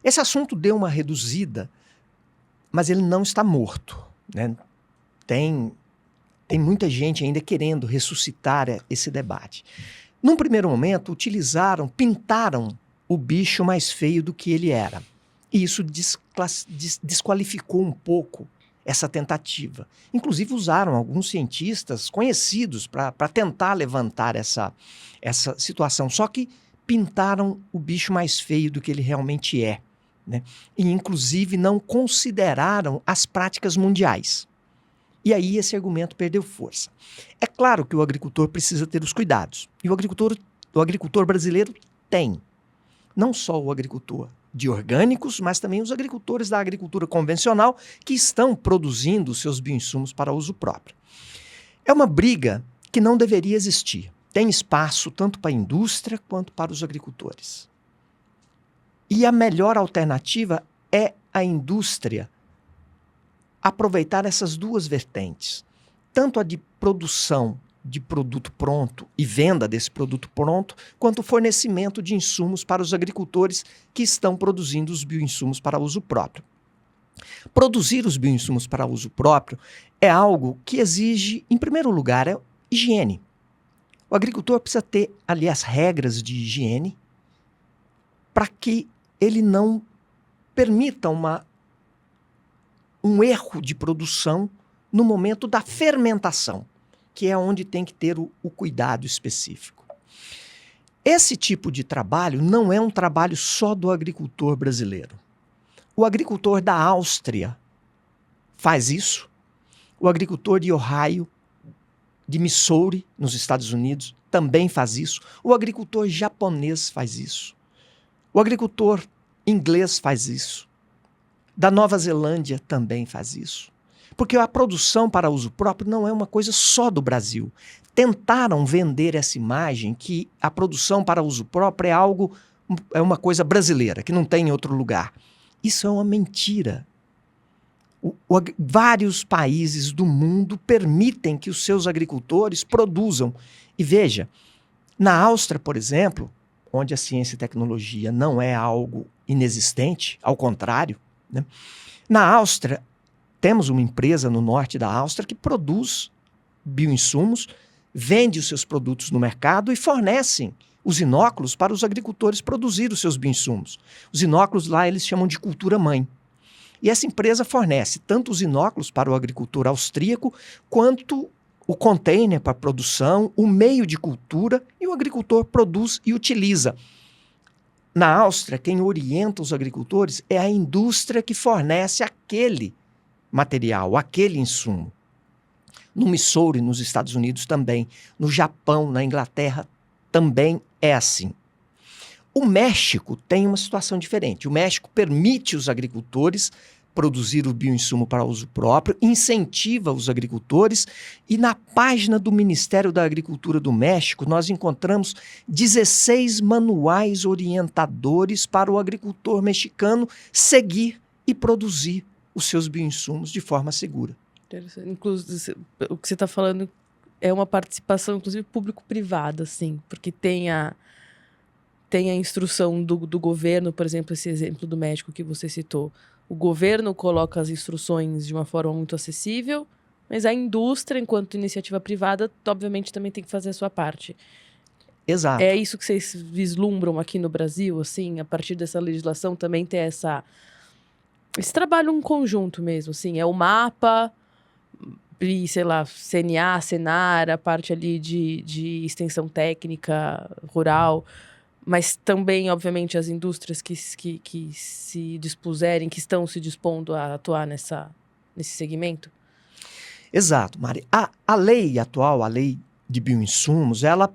Esse assunto deu uma reduzida, mas ele não está morto. Né? Tem muita gente ainda querendo ressuscitar esse debate. Num primeiro momento, pintaram o bicho mais feio do que ele era. E isso desqualificou um pouco essa tentativa. Inclusive usaram alguns cientistas conhecidos para tentar levantar essa situação, só que pintaram o bicho mais feio do que ele realmente é. Né? E inclusive não consideraram as práticas mundiais. E aí esse argumento perdeu força. É claro que o agricultor precisa ter os cuidados. E o agricultor brasileiro tem. Não só o agricultor de orgânicos, mas também os agricultores da agricultura convencional que estão produzindo seus bioinsumos para uso próprio. É uma briga que não deveria existir. Tem espaço tanto para a indústria quanto para os agricultores. E a melhor alternativa é a indústria aproveitar essas duas vertentes, tanto a de produção de produto pronto e venda desse produto pronto, quanto o fornecimento de insumos para os agricultores que estão produzindo os bioinsumos para uso próprio. Produzir os bioinsumos para uso próprio é algo que exige, em primeiro lugar, higiene. O agricultor precisa ter ali as regras de higiene para que ele não permita uma um erro de produção no momento da fermentação, que é onde tem que ter o cuidado específico. Esse tipo de trabalho não é um trabalho só do agricultor brasileiro. O agricultor da Áustria faz isso, o agricultor de Ohio, de Missouri, nos Estados Unidos, também faz isso, o agricultor japonês faz isso, o agricultor inglês faz isso, da Nova Zelândia também faz isso. Porque a produção para uso próprio não é uma coisa só do Brasil. Tentaram vender essa imagem que a produção para uso próprio é uma coisa brasileira, que não tem em outro lugar. Isso é uma mentira. Vários países do mundo permitem que os seus agricultores produzam. E veja, na Áustria, por exemplo, onde a ciência e tecnologia não é algo inexistente, ao contrário, né? Na Áustria, temos uma empresa no norte da Áustria que produz bioinsumos, vende os seus produtos no mercado e fornecem os inóculos para os agricultores produzir os seus bioinsumos. Os inóculos lá eles chamam de cultura-mãe. E essa empresa fornece tanto os inóculos para o agricultor austríaco, quanto o container para produção, o meio de cultura, e o agricultor produz e utiliza. Na Áustria, quem orienta os agricultores é a indústria que fornece aquele material, aquele insumo. No Missouri, nos Estados Unidos também, no Japão, na Inglaterra, também é assim. O México tem uma situação diferente. O México permite os agricultores produzir o bioinsumo para uso próprio, incentiva os agricultores, e na página do Ministério da Agricultura do México nós encontramos 16 manuais orientadores para o agricultor mexicano seguir e produzir os seus bioinsumos de forma segura. Inclusive, o que você está falando é uma participação, inclusive, público-privada, assim, porque tem a instrução do governo, por exemplo, esse exemplo do México que você citou. O governo coloca as instruções de uma forma muito acessível, mas a indústria, enquanto iniciativa privada, obviamente também tem que fazer a sua parte. Exato. É isso que vocês vislumbram aqui no Brasil, assim, a partir dessa legislação também ter esse trabalho em conjunto mesmo, assim, é o mapa e, sei lá, CNA, Senar, a parte ali de extensão técnica rural, mas também, obviamente, as indústrias que se dispuserem, que estão se dispondo a atuar nesse segmento? Exato, Mari. A lei atual, a lei de bioinsumos, ela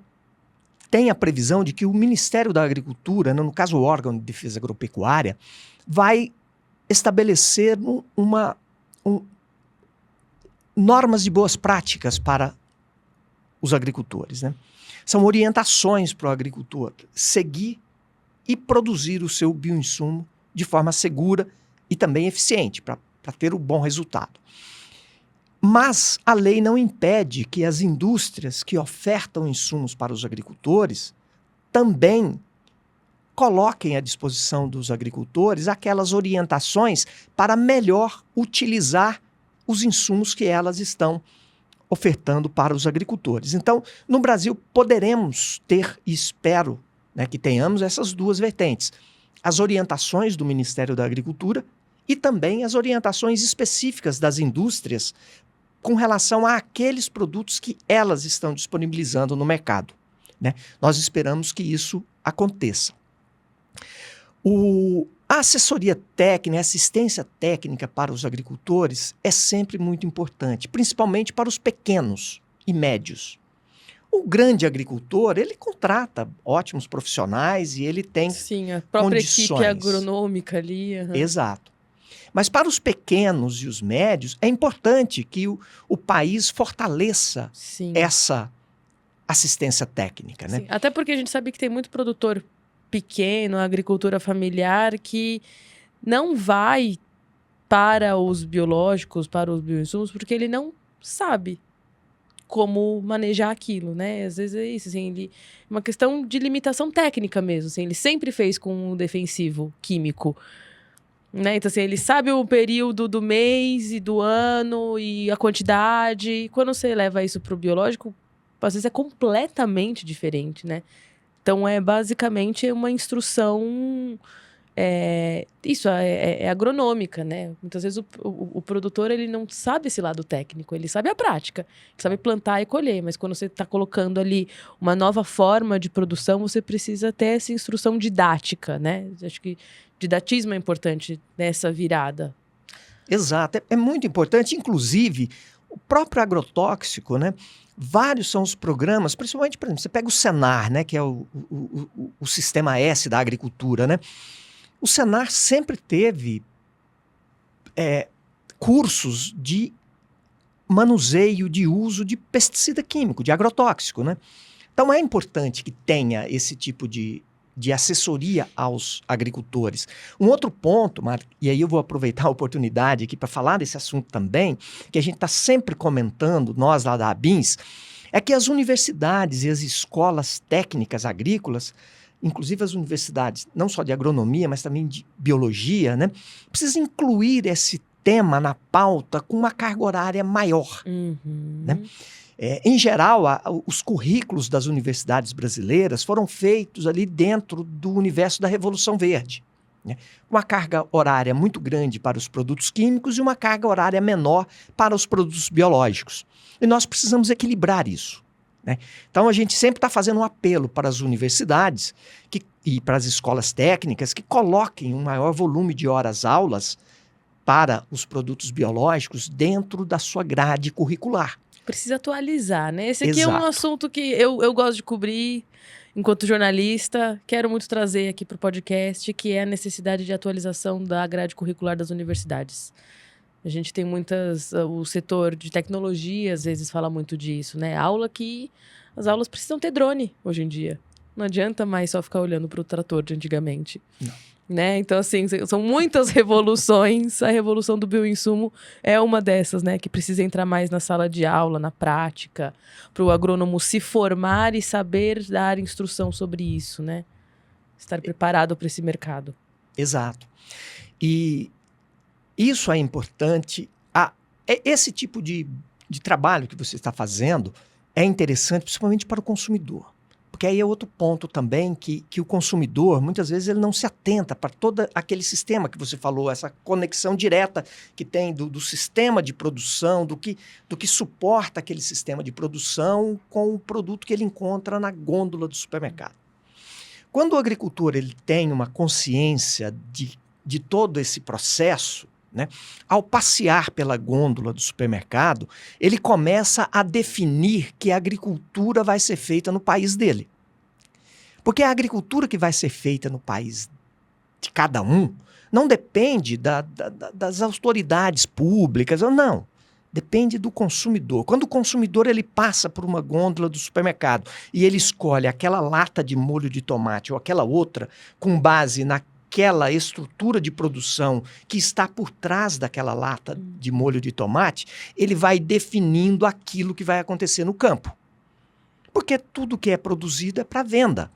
tem a previsão de que o Ministério da Agricultura, no caso o órgão de defesa agropecuária, vai estabelecer normas de boas práticas para os agricultores, né? São orientações para o agricultor seguir e produzir o seu bioinsumo de forma segura e também eficiente, para ter um bom resultado. Mas a lei não impede que as indústrias que ofertam insumos para os agricultores também coloquem à disposição dos agricultores aquelas orientações para melhor utilizar os insumos que elas estão ofertando para os agricultores. Então, no Brasil, poderemos ter, e espero, né, que tenhamos essas duas vertentes. As orientações do Ministério da Agricultura e também as orientações específicas das indústrias com relação àqueles produtos que elas estão disponibilizando no mercado, né? Nós esperamos que isso aconteça. A assessoria técnica, a assistência técnica para os agricultores é sempre muito importante, principalmente para os pequenos e médios. O grande agricultor, ele contrata ótimos profissionais e ele tem Sim, a própria condições. Equipe agronômica ali. Uhum. Exato. Mas para os pequenos e os médios, é importante que o país fortaleça Sim. essa assistência técnica, né? Sim. Até porque a gente sabe que tem muito produtor pequeno, agricultura familiar, que não vai para os biológicos, para os bioinsumos, porque ele não sabe como manejar aquilo, né? Às vezes é isso, assim, uma questão de limitação técnica mesmo, assim, ele sempre fez com um defensivo químico, né? Então, assim, ele sabe o período do mês e do ano e a quantidade, e quando você leva isso para o biológico, às vezes é completamente diferente, né? Então, é basicamente uma instrução isso é agronômica, né? Muitas vezes o produtor ele não sabe esse lado técnico, ele sabe a prática, ele sabe plantar e colher, mas quando você está colocando ali uma nova forma de produção, você precisa ter essa instrução didática, né? Acho que didatismo é importante nessa virada. Exato, é muito importante, inclusive o próprio agrotóxico, né? Vários são os programas, principalmente, por exemplo, você pega o Senar, né? Que é o sistema S da agricultura, né? O Senar sempre teve cursos de manuseio, de uso de pesticida químico, de agrotóxico, né? Então é importante que tenha esse tipo de assessoria aos agricultores. Um outro ponto, Marco, e aí eu vou aproveitar a oportunidade aqui para falar desse assunto também, que a gente está sempre comentando, nós lá da ABINS, é que as universidades e as escolas técnicas agrícolas, inclusive as universidades, não só de agronomia, mas também de biologia, né, precisam incluir esse tema na pauta com uma carga horária maior. Né? Em geral, os currículos das universidades brasileiras foram feitos ali dentro do universo da Revolução Verde. Né? Uma carga horária muito grande para os produtos químicos e uma carga horária menor para os produtos biológicos. E nós precisamos equilibrar isso. Né? Então, a gente sempre está fazendo um apelo para as universidades e para as escolas técnicas que coloquem um maior volume de horas-aulas para os produtos biológicos dentro da sua grade curricular. Precisa atualizar, né? Esse aqui é um Exato. assunto que eu gosto de cobrir enquanto jornalista. Quero muito trazer aqui para o podcast, que é a necessidade de atualização da grade curricular das universidades. A gente tem muitas... O setor de tecnologia, às vezes, fala muito disso, né? As aulas precisam ter drone, hoje em dia. Não adianta mais só ficar olhando para o trator de antigamente. Não. Né? Então, assim, são muitas revoluções. A revolução do bioinsumo é uma dessas, né? Que precisa entrar mais na sala de aula, na prática, para o agrônomo se formar e saber dar instrução sobre isso, né? Estar preparado para esse mercado. Exato. E isso é importante. Esse tipo de trabalho que você está fazendo é interessante, principalmente para o consumidor. Porque aí é outro ponto também que o consumidor, muitas vezes, ele não se atenta para todo aquele sistema que você falou, essa conexão direta que tem do sistema de produção, do que suporta aquele sistema de produção com o produto que ele encontra na gôndola do supermercado. Quando o agricultor ele tem uma consciência de todo esse processo, né, ao passear pela gôndola do supermercado, ele começa a definir que a agricultura vai ser feita no país dele. Porque a agricultura que vai ser feita no país de cada um não depende das autoridades públicas, não. Depende do consumidor. Quando o consumidor ele passa por uma gôndola do supermercado e ele escolhe aquela lata de molho de tomate ou aquela outra com base naquela estrutura de produção que está por trás daquela lata de molho de tomate, ele vai definindo aquilo que vai acontecer no campo. Porque tudo que é produzido é para venda.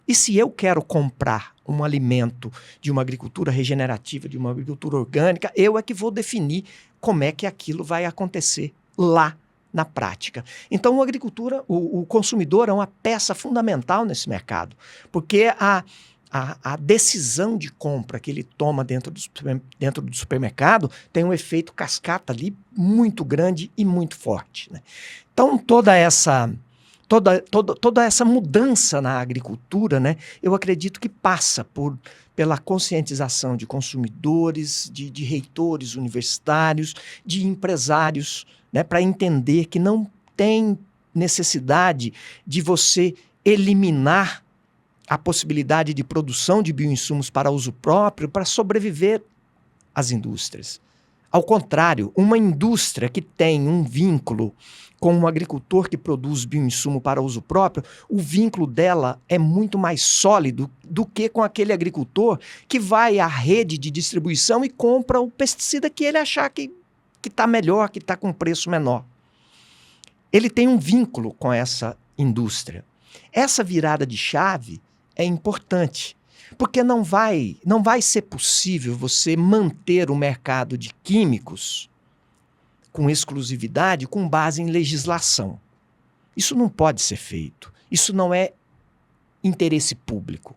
E se eu quero comprar um alimento de uma agricultura regenerativa, de uma agricultura orgânica, eu é que vou definir como é que aquilo vai acontecer lá na prática. Então, o consumidor é uma peça fundamental nesse mercado, porque a decisão de compra que ele toma dentro do supermercado tem um efeito cascata ali muito grande e muito forte. Né? Então, toda essa mudança na agricultura, né, eu acredito que passa pela conscientização de consumidores, de reitores universitários, de empresários, né, para entender que não tem necessidade de você eliminar a possibilidade de produção de bioinsumos para uso próprio para sobreviver às indústrias. Ao contrário, uma indústria que tem um vínculo com um agricultor que produz bioinsumo para uso próprio, o vínculo dela é muito mais sólido do que com aquele agricultor que vai à rede de distribuição e compra o pesticida que ele achar que está melhor, que está com preço menor. Ele tem um vínculo com essa indústria. Essa virada de chave é importante, porque não vai ser possível você manter o mercado de químicos com exclusividade, com base em legislação. Isso não pode ser feito. Isso não é interesse público.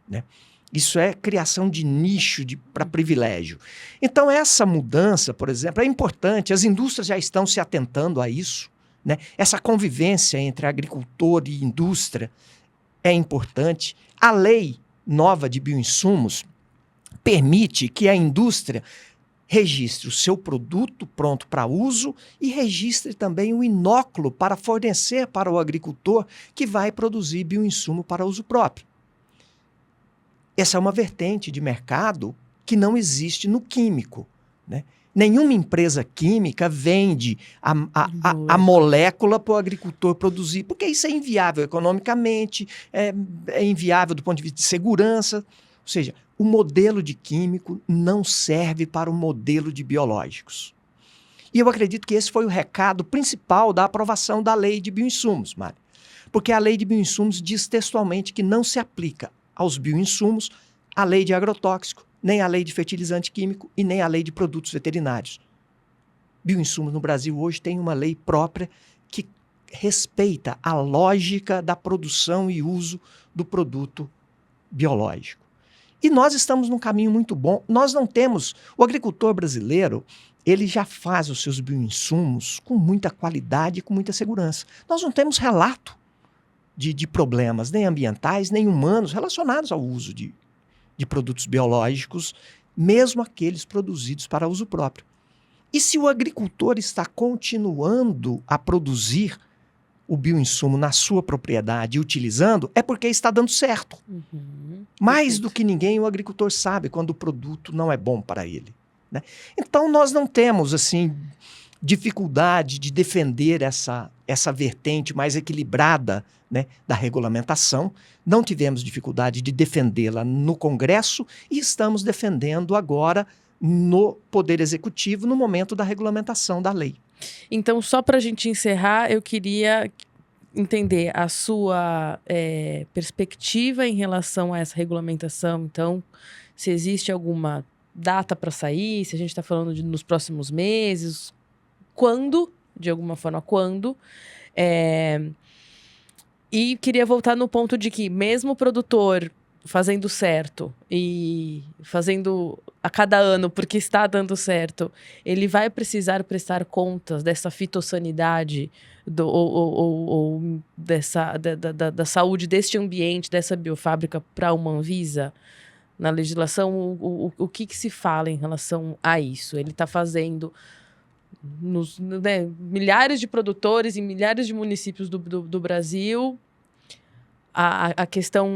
Né? Isso é criação de nicho para privilégio. Então, essa mudança, por exemplo, é importante. As indústrias já estão se atentando a isso, né? Essa convivência entre agricultor e indústria é importante. A lei nova de bioinsumos permite que a indústria registre o seu produto pronto para uso e registre também o inóculo para fornecer para o agricultor que vai produzir bioinsumo para uso próprio. Essa é uma vertente de mercado que não existe no químico, né? Nenhuma empresa química vende a molécula para o agricultor produzir, porque isso é inviável economicamente, é inviável do ponto de vista de segurança. Ou seja, o modelo de químico não serve para o modelo de biológicos. E eu acredito que esse foi o recado principal da aprovação da lei de bioinsumos, Mari. Porque a lei de bioinsumos diz textualmente que não se aplica aos bioinsumos a lei de agrotóxico, nem a lei de fertilizante químico e nem a lei de produtos veterinários. Bioinsumos no Brasil hoje tem uma lei própria que respeita a lógica da produção e uso do produto biológico. E nós estamos num caminho muito bom. Nós não temos... O agricultor brasileiro, ele já faz os seus bioinsumos com muita qualidade e com muita segurança. Nós não temos relato de problemas nem ambientais, nem humanos relacionados ao uso de produtos biológicos, mesmo aqueles produzidos para uso próprio. E se o agricultor está continuando a produzir o bioinsumo na sua propriedade e utilizando, é porque está dando certo. Mais do que ninguém, o agricultor sabe quando o produto não é bom para ele, né? Então, nós não temos, assim, dificuldade de defender essa vertente mais equilibrada, né, da regulamentação. Não tivemos dificuldade de defendê-la no Congresso e estamos defendendo agora no Poder Executivo no momento da regulamentação da lei. Então, só para a gente encerrar, eu queria entender a sua perspectiva em relação a essa regulamentação. Então, se existe alguma data para sair, se a gente está falando nos próximos meses, quando, de alguma forma, quando. E queria voltar no ponto de que, mesmo o produtor fazendo certo e fazendo a cada ano porque está dando certo, ele vai precisar prestar contas dessa fitossanidade ou da saúde deste ambiente, dessa biofábrica para uma Anvisa? Na legislação, o que se fala em relação a isso? Ele está fazendo... milhares de produtores em milhares de municípios do Brasil, a questão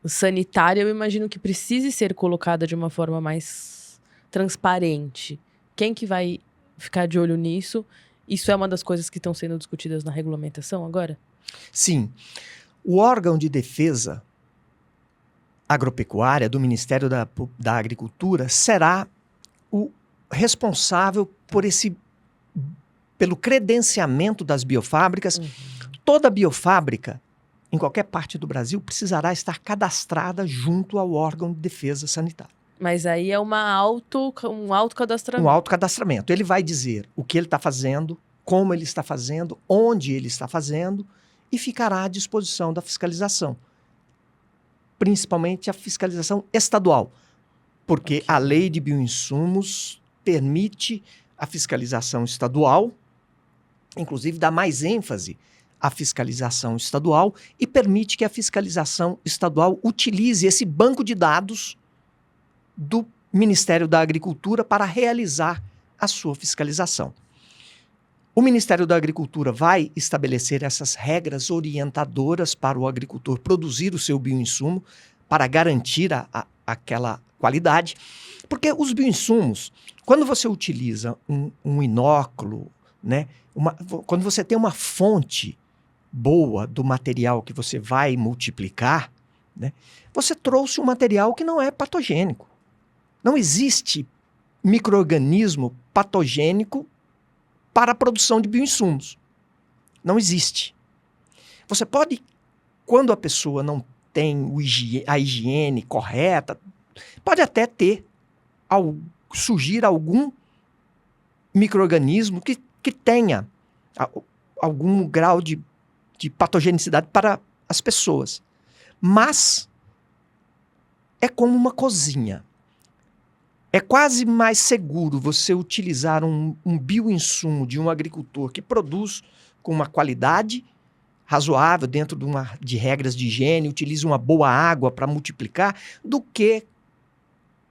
sanitária, eu imagino que precise ser colocada de uma forma mais transparente. Quem que vai ficar de olho nisso? Isso é uma das coisas que estão sendo discutidas na regulamentação agora? Sim. O órgão de defesa agropecuária do Ministério da Agricultura será o responsável pelo credenciamento das biofábricas. Toda biofábrica, em qualquer parte do Brasil, precisará estar cadastrada junto ao órgão de defesa sanitária. Mas aí é um autocadastramento. Um autocadastramento. Ele vai dizer o que ele está fazendo, como ele está fazendo, onde ele está fazendo, e ficará à disposição da fiscalização. Principalmente a fiscalização estadual, porque a lei de bioinsumos permite a fiscalização estadual, inclusive dá mais ênfase à fiscalização estadual e permite que a fiscalização estadual utilize esse banco de dados do Ministério da Agricultura para realizar a sua fiscalização. O Ministério da Agricultura vai estabelecer essas regras orientadoras para o agricultor produzir o seu bioinsumo para garantir aquela qualidade, porque os bioinsumos, quando você utiliza um inóculo, né, quando você tem uma fonte boa do material que você vai multiplicar, né, você trouxe um material que não é patogênico. Não existe micro-organismo patogênico para a produção de bioinsumos. Não existe. Você pode, quando a pessoa não tem a higiene correta, pode até surgir algum micro-organismo que tenha algum grau de patogenicidade para as pessoas. Mas é como uma cozinha. É quase mais seguro você utilizar um bioinsumo de um agricultor que produz com uma qualidade razoável, dentro de regras de higiene, utiliza uma boa água para multiplicar, do que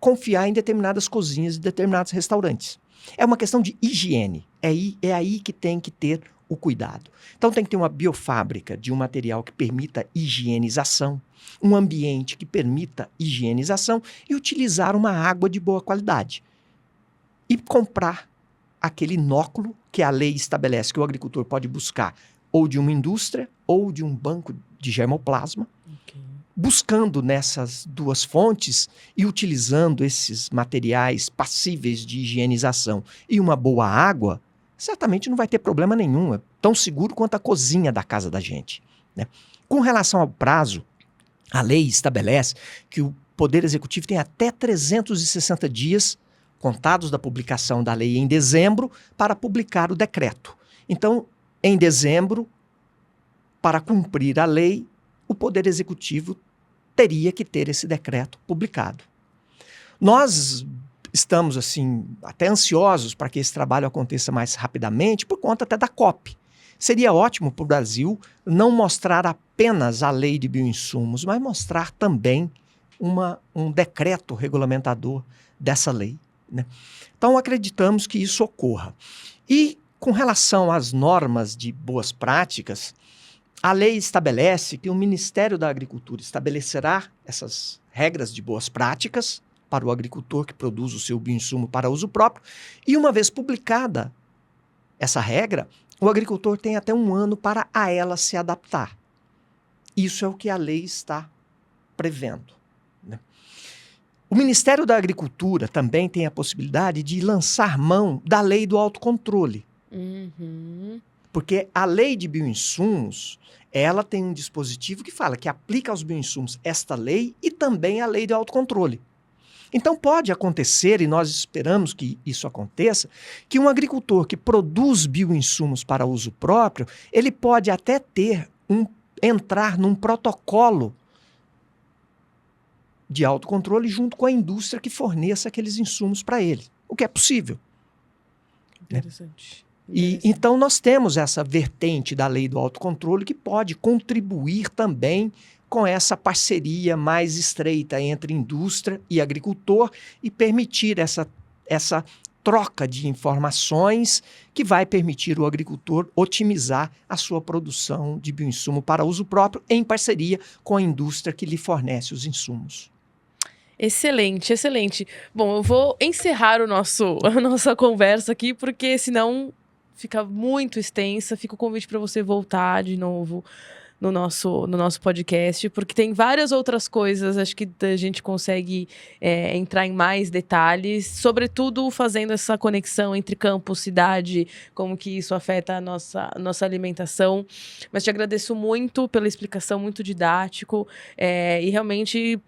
confiar em determinadas cozinhas de determinados restaurantes. É uma questão de higiene. É aí que tem que ter o cuidado. Então tem que ter uma biofábrica de um material que permita higienização, um ambiente que permita higienização e utilizar uma água de boa qualidade. E comprar aquele inóculo que a lei estabelece que o agricultor pode buscar ou de uma indústria ou de um banco de germoplasma, buscando nessas duas fontes e utilizando esses materiais passíveis de higienização e uma boa água, certamente não vai ter problema nenhum. É tão seguro quanto a cozinha da casa da gente, né? Com relação ao prazo, a lei estabelece que o Poder Executivo tem até 360 dias, contados da publicação da lei em dezembro, para publicar o decreto. Então, em dezembro, para cumprir a lei, o Poder Executivo teria que ter esse decreto publicado. Nós estamos, assim, até ansiosos para que esse trabalho aconteça mais rapidamente, por conta até da COP. Seria ótimo para o Brasil não mostrar apenas a lei de bioinsumos, mas mostrar também um decreto regulamentador dessa lei, né? Então, acreditamos que isso ocorra. E, com relação às normas de boas práticas, a lei estabelece que o Ministério da Agricultura estabelecerá essas regras de boas práticas para o agricultor que produz o seu bioinsumo para uso próprio, e uma vez publicada essa regra, o agricultor tem até 1 ano para a ela se adaptar. Isso é o que a lei está prevendo, né? O Ministério da Agricultura também tem a possibilidade de lançar mão da lei do autocontrole. Porque a lei de bioinsumos, ela tem um dispositivo que fala que aplica aos bioinsumos esta lei e também a lei de autocontrole. Então pode acontecer, e nós esperamos que isso aconteça, que um agricultor que produz bioinsumos para uso próprio, ele pode até entrar num protocolo de autocontrole junto com a indústria que forneça aqueles insumos para ele, o que é possível. Interessante. E então nós temos essa vertente da lei do autocontrole que pode contribuir também com essa parceria mais estreita entre indústria e agricultor e permitir essa troca de informações que vai permitir o agricultor otimizar a sua produção de bioinsumo para uso próprio em parceria com a indústria que lhe fornece os insumos. Excelente, excelente. Bom, eu vou encerrar a nossa conversa aqui, porque senão fica muito extensa. Fica o convite para você voltar de novo no nosso podcast, porque tem várias outras coisas, acho que a gente consegue entrar em mais detalhes, sobretudo fazendo essa conexão entre campo, cidade, como que isso afeta a nossa alimentação. Mas te agradeço muito pela explicação, muito didático, e realmente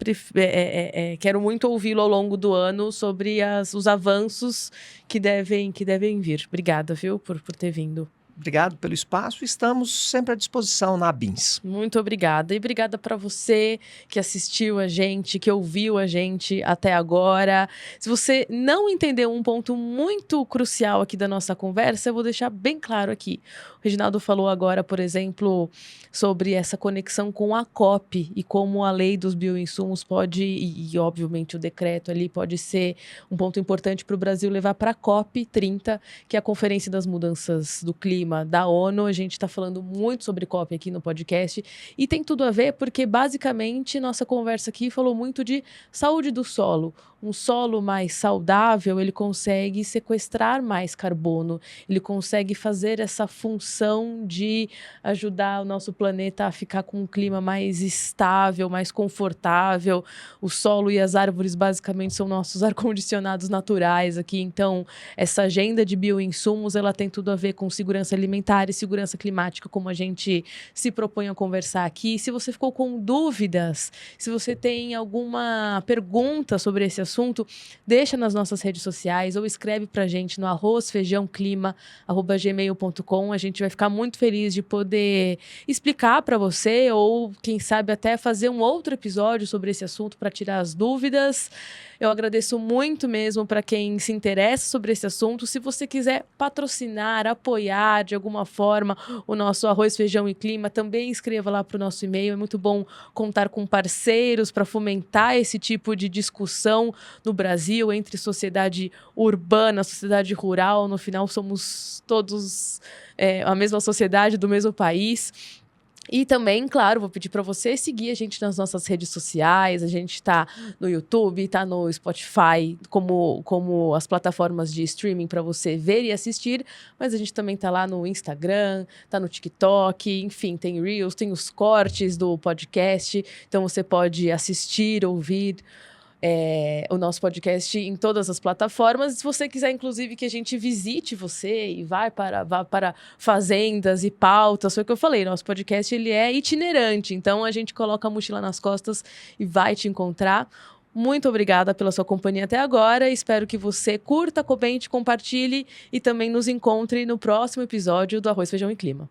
quero muito ouvi-lo ao longo do ano sobre os avanços que devem vir. Obrigada, viu, por ter vindo. Obrigado pelo espaço, estamos sempre à disposição na ABINS. Muito obrigada. E obrigada para você que assistiu a gente, que ouviu a gente até agora. Se você não entendeu um ponto muito crucial aqui da nossa conversa, eu vou deixar bem claro aqui. O Reginaldo falou agora, por exemplo, sobre essa conexão com a COP e como a lei dos bioinsumos pode, e obviamente o decreto ali pode ser um ponto importante para o Brasil levar para a COP 30, que é a Conferência das Mudanças do Clima da ONU. A gente está falando muito sobre COP aqui no podcast e tem tudo a ver porque basicamente nossa conversa aqui falou muito de saúde do solo. Um solo mais saudável, ele consegue sequestrar mais carbono, ele consegue fazer essa função de ajudar o nosso planeta a ficar com um clima mais estável, mais confortável. O solo e as árvores basicamente são nossos ar-condicionados naturais aqui, então essa agenda de bioinsumos, ela tem tudo a ver com segurança alimentar e segurança climática, como a gente se propõe a conversar aqui. Se você ficou com dúvidas, se você tem alguma pergunta sobre esse assunto, deixa nas nossas redes sociais ou escreve pra gente no arrozfeijãoclima@gmail.com. A gente vai vai ficar muito feliz de poder explicar para você ou, quem sabe, até fazer um outro episódio sobre esse assunto para tirar as dúvidas. Eu agradeço muito mesmo para quem se interessa sobre esse assunto. Se você quiser patrocinar, apoiar de alguma forma o nosso Arroz, Feijão e Clima, também escreva lá para o nosso e-mail. É muito bom contar com parceiros para fomentar esse tipo de discussão no Brasil entre sociedade urbana, sociedade rural. No final, somos todos a mesma sociedade do mesmo país. E também, claro, vou pedir para você seguir a gente nas nossas redes sociais. A gente está no YouTube, está no Spotify, como as plataformas de streaming para você ver e assistir. Mas a gente também está lá no Instagram, está no TikTok, enfim, tem Reels, tem os cortes do podcast. Então você pode assistir, ouvir o nosso podcast em todas as plataformas. Se você quiser, inclusive, que a gente visite você e vá para fazendas e pautas, foi o que eu falei, nosso podcast ele é itinerante, então a gente coloca a mochila nas costas e vai te encontrar. Muito obrigada pela sua companhia até agora, espero que você curta, comente, compartilhe e também nos encontre no próximo episódio do Arroz, Feijão e Clima.